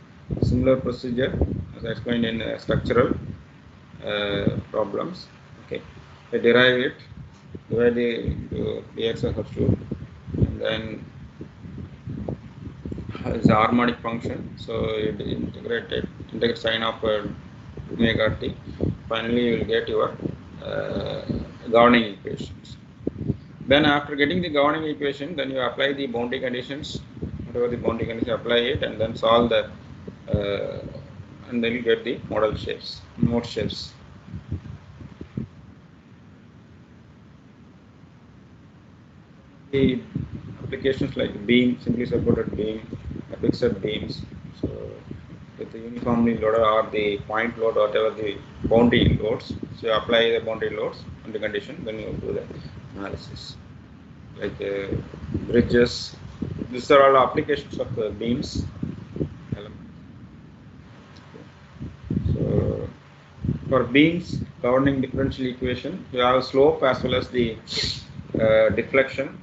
similar procedure as I explained in structural problems. Okay, I derive it, divide it into dx over 2, and then it's a harmonic function. So it integrate sine of omega t. Finally, you will get your governing equations. Then after getting the governing equation, then you apply the boundary conditions. Whatever the boundary conditions, apply it, and then solve the and then you get the model shapes, node shapes. The applications like beam, simply supported beam, fixed beams. So with the uniformly loaded or the point load, whatever the boundary loads, so you apply the boundary loads and the condition, then you do the analysis. Like bridges, these are all applications of beams. So for beams, governing differential equation, you have slope as well as the deflection,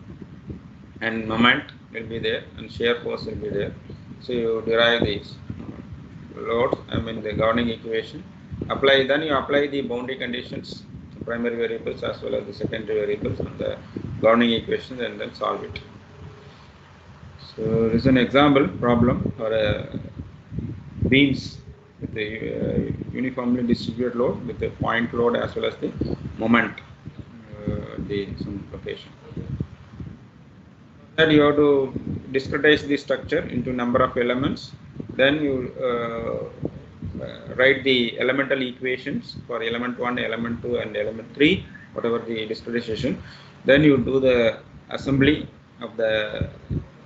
and moment will be there, and shear force will be there. So you derive these loads, the governing equation. Then you apply the boundary conditions, the primary variables as well as the secondary variables on the governing equations, and then solve it. So this is an example problem for beams with the uniformly distributed load with the point load as well as the moment some location. Then you have to discretize the structure into number of elements. Then you write the elemental equations for element 1, element 2, and element 3, whatever the discretization. Then you do the assembly of the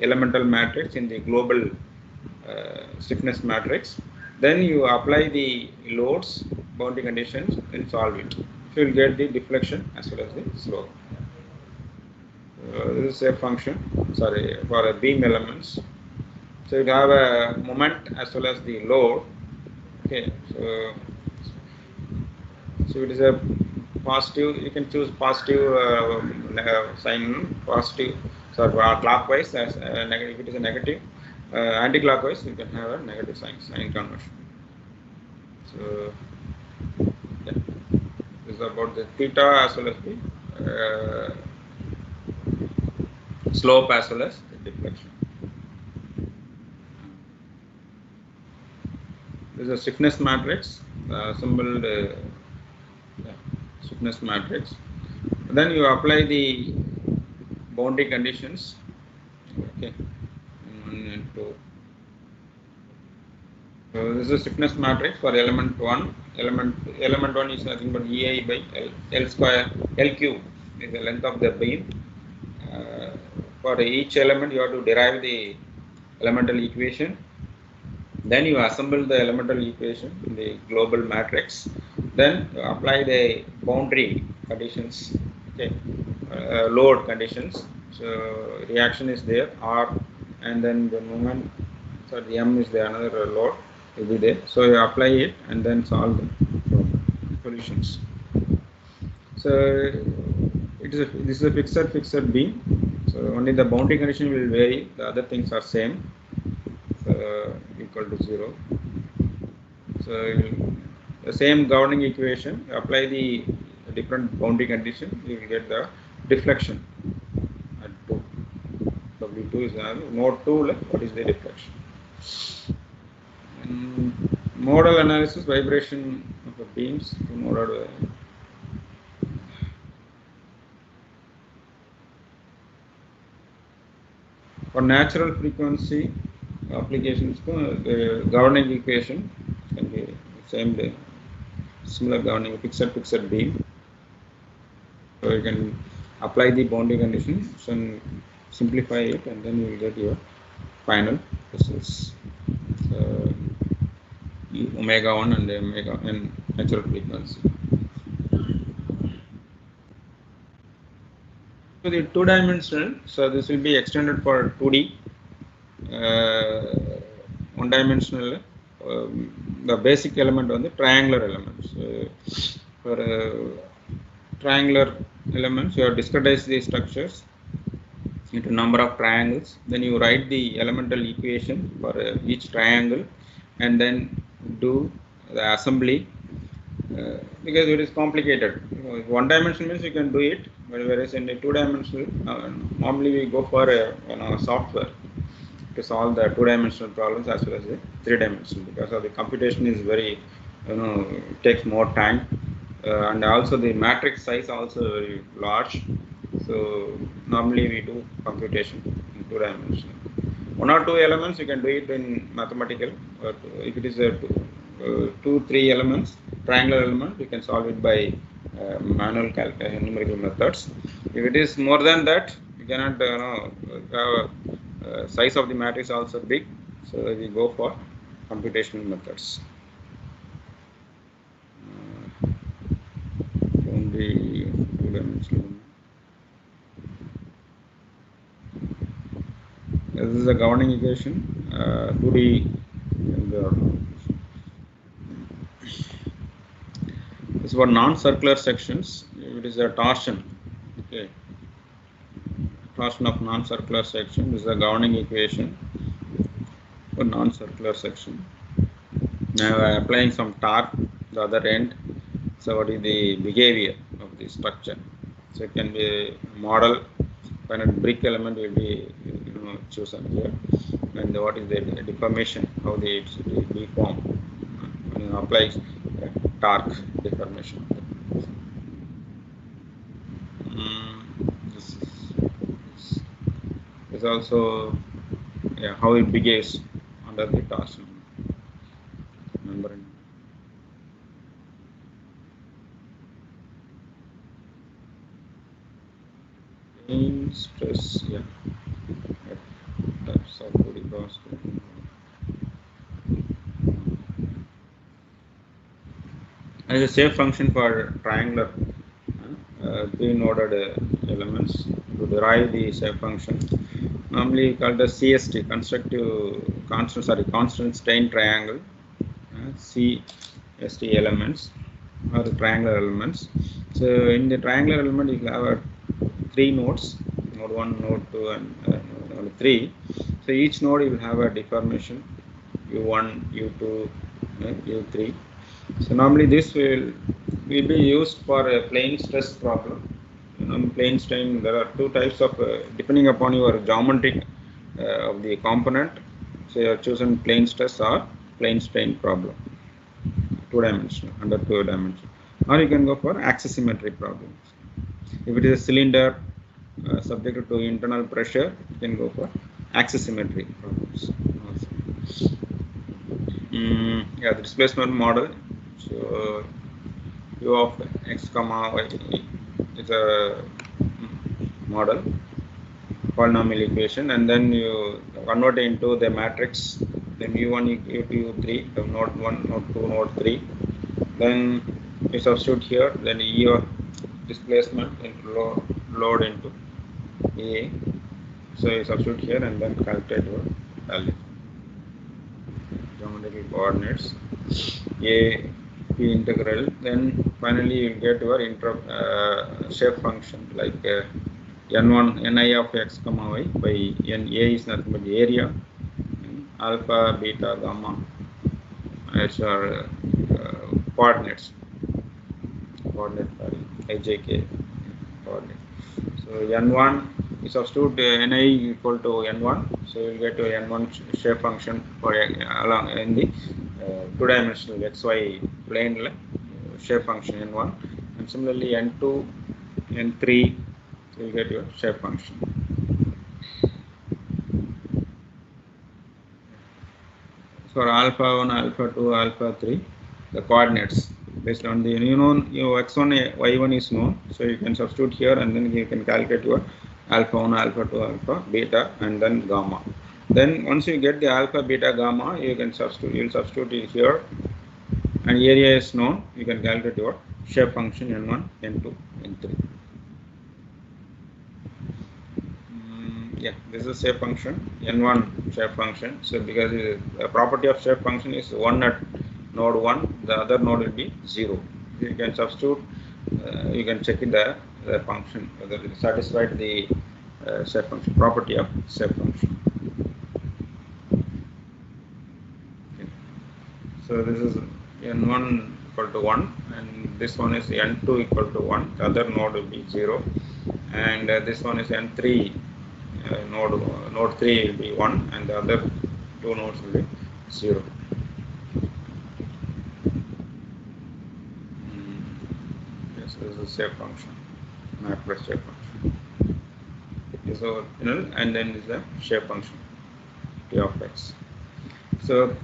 elemental matrix in the global stiffness matrix. Then you apply the loads, boundary conditions, and solve it. So you will get the deflection as well as the slope. This is a function, for beam elements. So you have a moment as well as the load. Okay, so it is a positive. You can choose positive sign, positive, clockwise as negative. If it is a negative, anti-clockwise, you can have a negative sign conversion. So yeah, this is about the theta as well as the slope as well as the deflection. This is a stiffness matrix, assembled stiffness matrix. Then you apply the boundary conditions. Okay, 1 and 2. So this is a stiffness matrix for element 1. Element 1 is nothing but EI by L square. L cube is the length of the beam. for each element you have to derive the elemental equation. Then you assemble the elemental equation in the global matrix. Then you apply the boundary conditions, okay, load conditions. So reaction is there, R, and then the moment, so the M is the another load will be there. So you apply it and then solve the solutions. So this is a fixed beam. So only the boundary condition will vary. The other things are same. So equal to 0. So the same governing equation, apply the different boundary condition, you will get the deflection at 2. W2 is node 2. What is the deflection? And modal analysis, vibration of the beams to modal. For natural frequency applications, the governing equation can be same, similar governing fixed beam. So you can apply the boundary conditions and simplify it, and then you will get your final results. So omega 1 and omega n natural frequency. So the two-dimensional, so this will be extended for 2D. One-dimensional, the basic element on the triangular elements. For triangular elements, you have discretized the structures into number of triangles. Then you write the elemental equation for each triangle, and then do the assembly. Because it is complicated. One dimensional means you can do it, but whereas in the two dimensional, normally we go for a software to solve the two-dimensional problems as well as the three-dimensional, because of the computation is very, takes more time, and also the matrix size also very large. So normally we do computation in two-dimensional. One or two elements you can do it in mathematical, but if it is a 2-3 elements, triangular element, you can solve it by manual calculation, numerical methods. If it is more than that, you cannot size of the matrix also big, so we go for computational methods. Only two-dimensional. This is a governing equation, 2D. This is for non-circular sections. It is a torsion. Okay. Torsion of non-circular section. This is a governing equation for non-circular section. Now I am applying some torque the other end. So what is the behavior of the structure? So it can be a model. When a brick element will be chosen here, and what is the deformation? How they deform when you apply torque deformation. This is also how it behaves under the torsion membrane. In stress, types of body cross. As a shape function for triangular pre-noded elements, to derive the shape function, normally called as CST, constant strain triangle, CST elements or the triangular elements. So in the triangular element, you will have 3 nodes, node 1, node 2, and node 3. So each node you will have a deformation, U1, U2, U3. So normally this will be used for a plane stress problem. Plane strain, there are 2 types of, depending upon your geometry of the component. So you have chosen plane stress or plane strain problem, 2-dimensional, under 2 dimensions. Or you can go for axisymmetry problems. If it is a cylinder subjected to internal pressure, you can go for axisymmetry problems. The displacement model. So U of x comma y is a model. polynomial equation, and then you convert it into the matrix. Then u1, u2, u3, the node 1, node 2, node 3. Then you substitute here. Then your displacement into load into A. So you substitute here and then calculate your value. Geometrical coordinates A P integral. Then finally you get your shape function like n1 ni of x comma y by n. A is nothing but the area, alpha, beta, gamma as our coordinates. Coordinate ijk coordinate. So n1 you substitute ni equal to n1, so you will get to n1 shape function for along in the two-dimensional xy plane shape function n1, and similarly n2, n3 you will get your shape function. For alpha 1, alpha 2, alpha 3, the coordinates based on the your x1, y1 is known, so you can substitute here and then you can calculate your alpha 1, alpha 2, alpha, beta, and then gamma. Then once you get the alpha, beta, gamma, you can substitute. You will substitute it here, and area is known. You can calculate your shape function n1, n2, n3. Yeah, this is shape function n1 shape function. So because the property of shape function is 1 at node 1, the other node will be 0. You can substitute. You can check in the function whether it satisfied the shape function property of shape function. Okay. So this is n1 equal to 1, and this one is n2 equal to 1. The other node will be 0, and this one is n3. Node 3 will be 1, and the other two nodes will be 0. Yes, this is shape function, map plus shape function. Is original, and then is the shape function t of x. So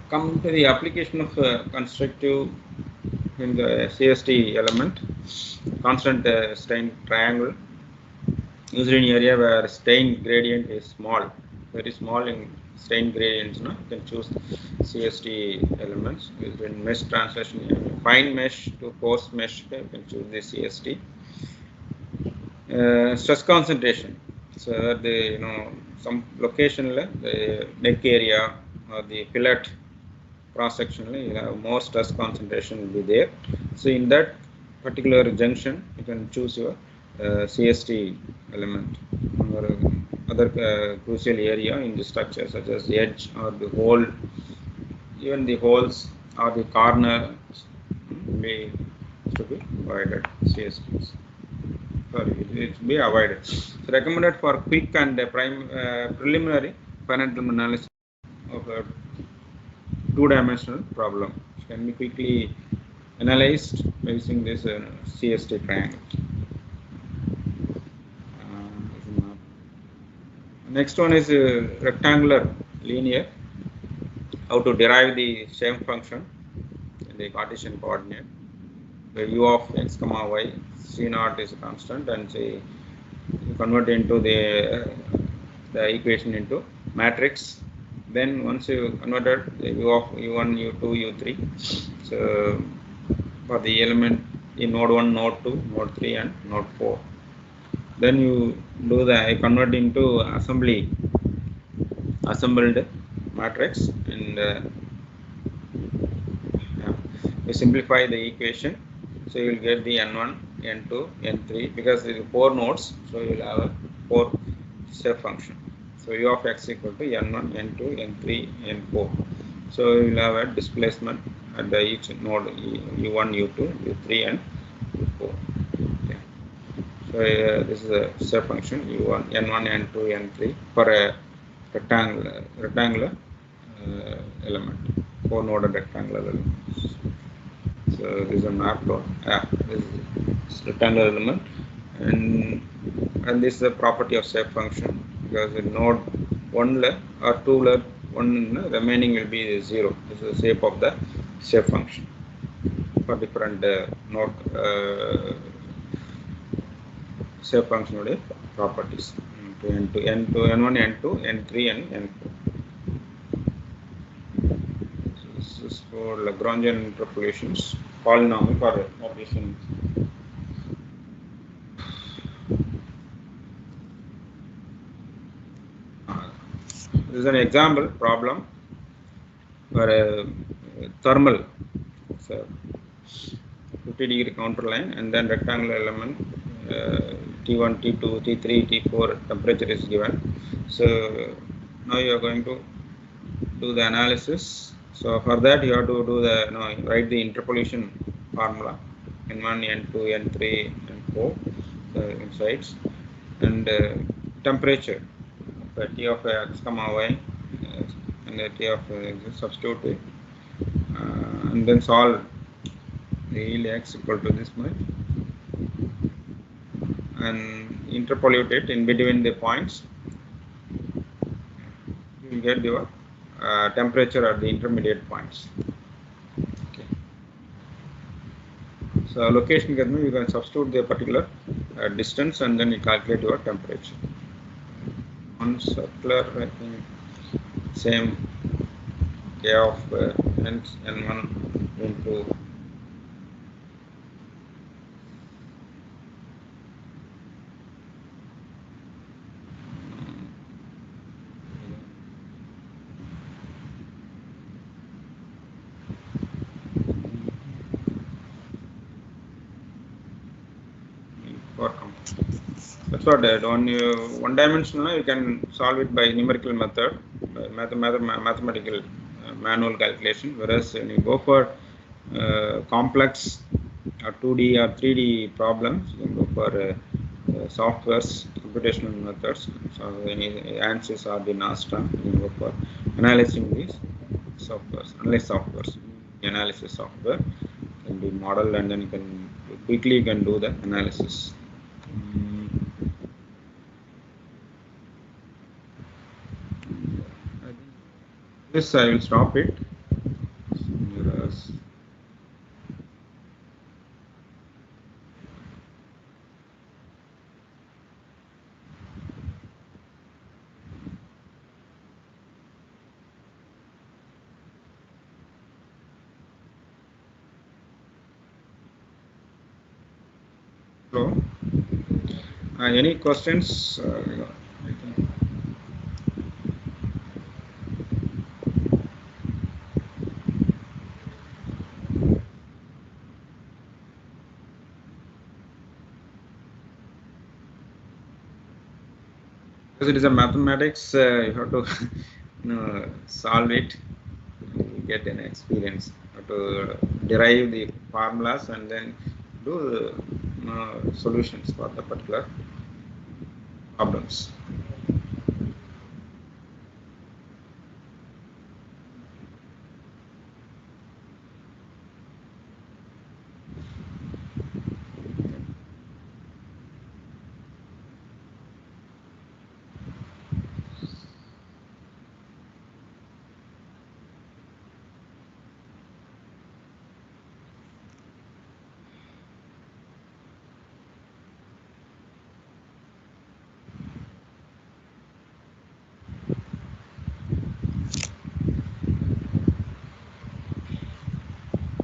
come to the application of constructive in the CST element, constant strain triangle. Used in area where strain gradient is small, very small in strain gradients. You can choose CST elements. Used in mesh translation, fine mesh to coarse mesh, you can choose the CST. Stress concentration. So that the some location the neck area or the fillet cross section you have more stress concentration will be there. So in that particular junction, you can choose your CST element or other crucial area in the structure, such as the edge or the hole, even the holes or the corner to be avoided. CSTs, sorry, it should be avoided. So recommended for quick and preliminary finite element analysis of a two-dimensional problem. It can be quickly analyzed using this CST triangle. Next one is rectangular linear. How to derive the same function in the Cartesian coordinate. The u of x comma y, c0 is a constant, and say you convert into the equation into matrix. Then once you converted the u of u1, u2, u3, so for the element in node 1, node 2, node 3, and node 4. Then you do the convert into assembled matrix, and you simplify the equation. So you will get the n1, n2, n3, because there are 4 nodes, so you will have a 4 step function. So u of x equal to n1, n2, n3, n4. So you will have a displacement at the each node u1, u2, u3, and u4. Okay. So this is a step function u1, n1, n2, n3 for a rectangular element, 4 noded rectangular elements. So this is a map plot. This is rectangular element, and this is the property of shape function, because in node 1 or 2 1 remaining will be 0. This is the shape of the shape function for different node shape function properties. N2, N1, N2, N3, and N4. So this is for Lagrangian interpolations, polynomial for notation. This is an example problem for a thermal, so 50-degree counter line, and then rectangular element, T1, T2, T3, T4 temperature is given. So now you are going to do the analysis. So for that you have to do the write the interpolation formula, N1, N2, N3, N4 insides, and temperature T of x comma y and T of x substitute it, and then solve the yield x equal to this much, and interpolate it in between the points. You get your temperature at the intermediate points. Okay. So location you can substitute the particular distance, and then you calculate your temperature. On circular, I think same K of N1 into that's what on one dimensional you can solve it by numerical method, mathematical manual calculation, whereas when you go for complex 2D or 3D problems, you can go for softwares, computational methods. So any answers are been asked, you can go for analyzing these softwares, analysis software can be modeled, and then you can quickly do the analysis. This I will stop it. Hello. Any questions? Because it is a mathematics, you have to solve it. You get an experience. You have to derive the formulas and then do solutions for the particular problems.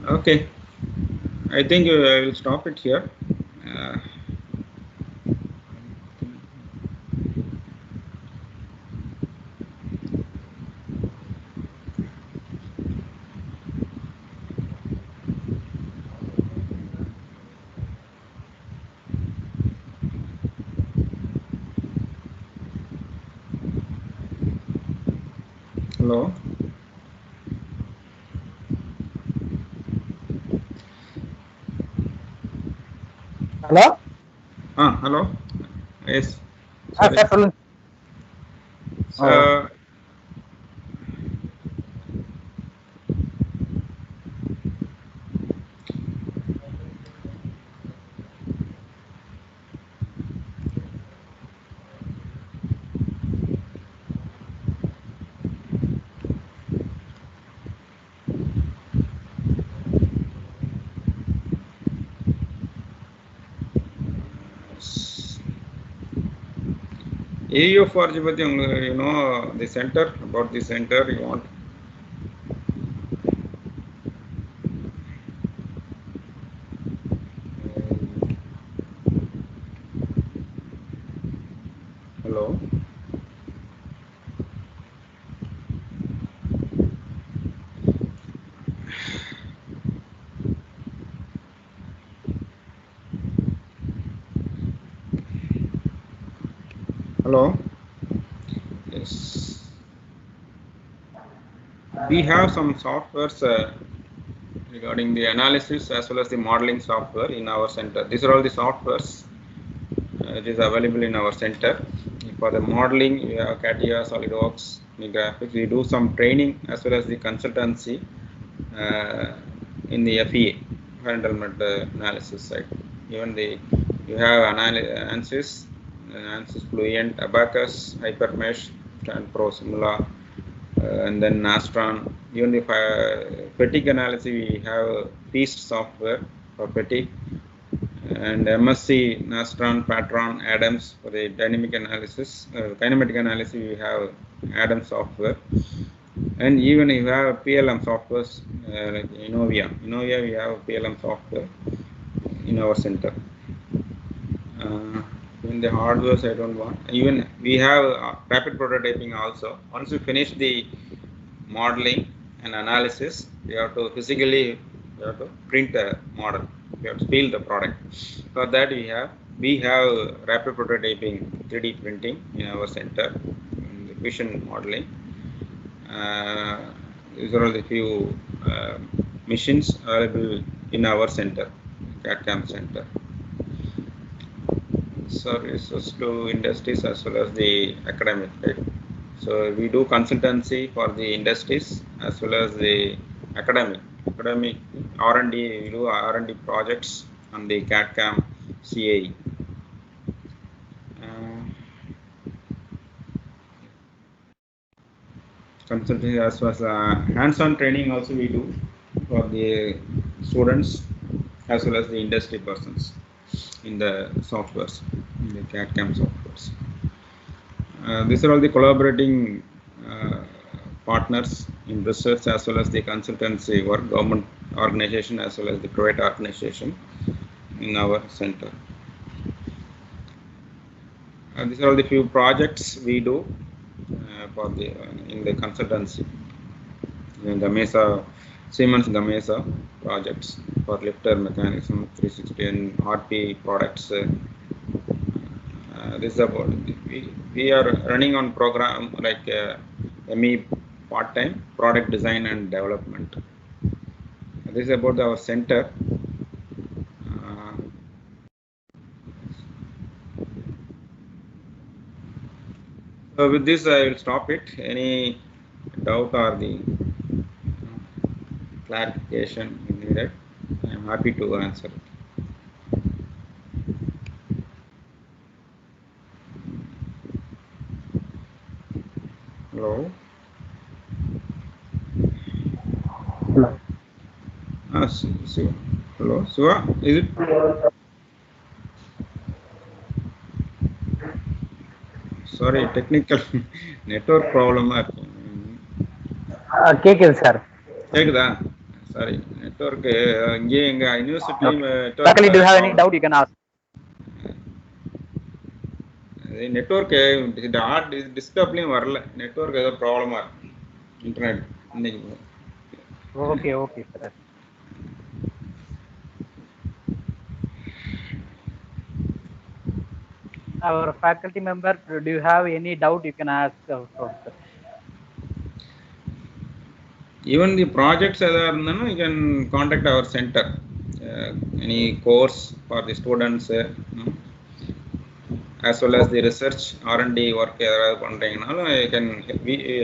Okay, I think I will stop it here. Hello. Hello? Hello. Yes. Sorry. So, AUFRG பத்தி உங்களுக்கு you know the center, about the center you want. Hello. Hello. Yes. We have some softwares regarding the analysis as well as the modeling software in our center. These are all the softwares it is available in our center. For the modeling, we have CATIA, SolidWorks, graphics. We do some training as well as the consultancy in the FEA, fundamental analysis side. Even you have ANSYS, Fluent, Abacus, Hypermesh, StandPro, Simula, and then Nastran. Even the fatigue analysis, we have Feast software for fatigue, and MSc, Nastran, Patron, Adams for the dynamic analysis. Kinematic analysis, we have Adams software, and even you have PLM softwares like Innovia. Innovia, we have PLM software in our center. In the hardware, I don't want. Even we have rapid prototyping also. Once we finish the modeling and analysis, we have to physically print a model. We have to build the product. For that, we have rapid prototyping, 3D printing in our center, the vision modeling. These are all the few machines available in our center, CAD/CAM center. Services to industries as well as the academic, right? So we do consultancy for the industries as well as the academic R&D. We do R&D projects on the CAD/CAM CAE. Consulting as well as hands-on training also we do for the students as well as the industry persons in the softwares, in the CAD/CAM softwares. These are all the collaborating partners in research as well as the consultancy work, government organization as well as the private organization in our center. These are all the few projects we do for the in the consultancy. In Gamesa, Siemens Gamesa projects for lifter mechanism 360 and RP products. This is about we are running on program like ME part-time product design and development. This is about our center. So with this I will stop it. Any doubt or the clarification needed, I am happy to answer it. Hello. Siva. Hello, Siva. Is it? Sorry, technical network problem. கேக்குது sir. கேக்குதா? Sorry, network இங்கே எங்க university Faculty, do you have any doubt? You can ask. Network டிஸ்டர்ப்லயும் வரல. Network ஏதோ ப்ராப்ளமா இருக்கு. Internet இன்னைக்கு. Okay, okay, sir. Our faculty member, do you have any doubt? You can ask. Even the projects you can contact our center. Any course for the students as well as the research R&D work I can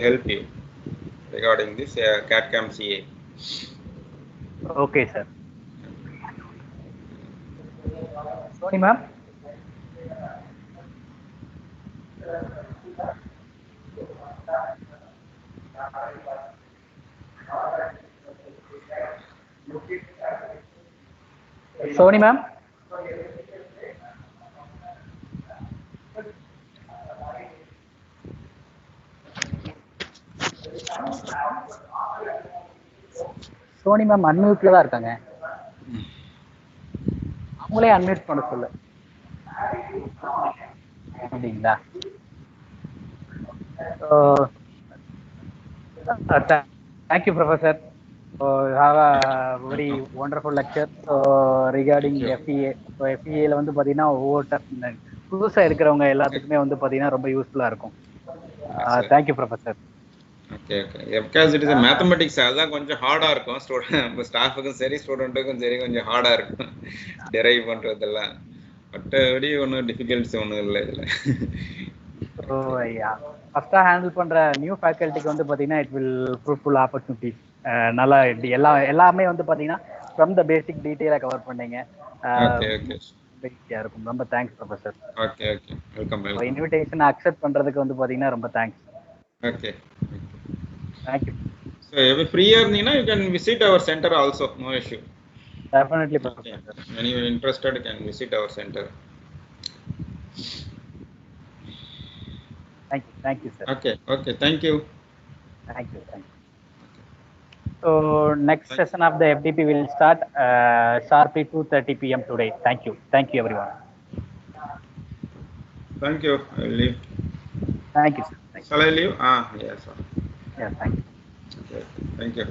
help you regarding this CAD/CAM CA. Okay, sir. Soni ma'am. Soni ma'am. Soni ma'am அன்மியூட்ல தான் இருக்காங்க. அவங்களே unmute பண்ண சொல்லு. அப்படிங்களா? Thank you, Professor. Have a very wonderful lecture regarding FEA. FEA ல வந்து பாத்தீங்கன்னா ஒவ்வொரு புதுசா இருக்கிறவங்க எல்லாத்துக்குமே வந்து பாத்தீங்கன்னா ரொம்ப யூஸ்ஃபுல்லா இருக்கும். Thank you, Professor. Okay. Because it is a mathematics, அதான் கொஞ்சம் ஹார்டா இருக்கும். ஸ்டூடெண்ட் ஸ்டாஃபுக்கும் சரி ஸ்டூடெண்ட்டுக்கும் சரி கொஞ்சம் ஹார்டா இருக்கும் டெரைவ் பண்றதெல்லாம். மற்றபடி ஒன்றும் டிஃபிகல்ட்ஸ் ஒன்றும் இல்லை இதுல. ஃபர்ஸ்டா ஹேண்டில் பண்ற நியூ ஃபேக்கல்ட்டிக்கு வந்து பாத்தீங்கன்னா இட் வில் ஃப்ரூட்ஃபுல் ஆப்பர்ச்சுனிட்டி. நல்லா எல்லாமே வந்து பாத்தீங்கன்னா ஃப்ரம் த பேசிக் டீடைலா கவர் பண்ணீங்க. ஓகே இருக்கும். ரொம்ப thanks professor. Okay welcome. Invitation accept பண்றதுக்கு வந்து பாத்தீங்கன்னா ரொம்ப thanks. Okay thank you. So if free இருந்தீங்கன்னா you can visit our center also, no issue. Definitely, Professor. When you are interested, you can visit our center. Thank you, sir. Okay, thank you. So next session of the FDP will start sharply 2:30 p.m. today. Thank you everyone. Thank you. I will leave. Thank you, sir. Shall I leave? Yes, sir. Yeah, thank you. Okay, thank you.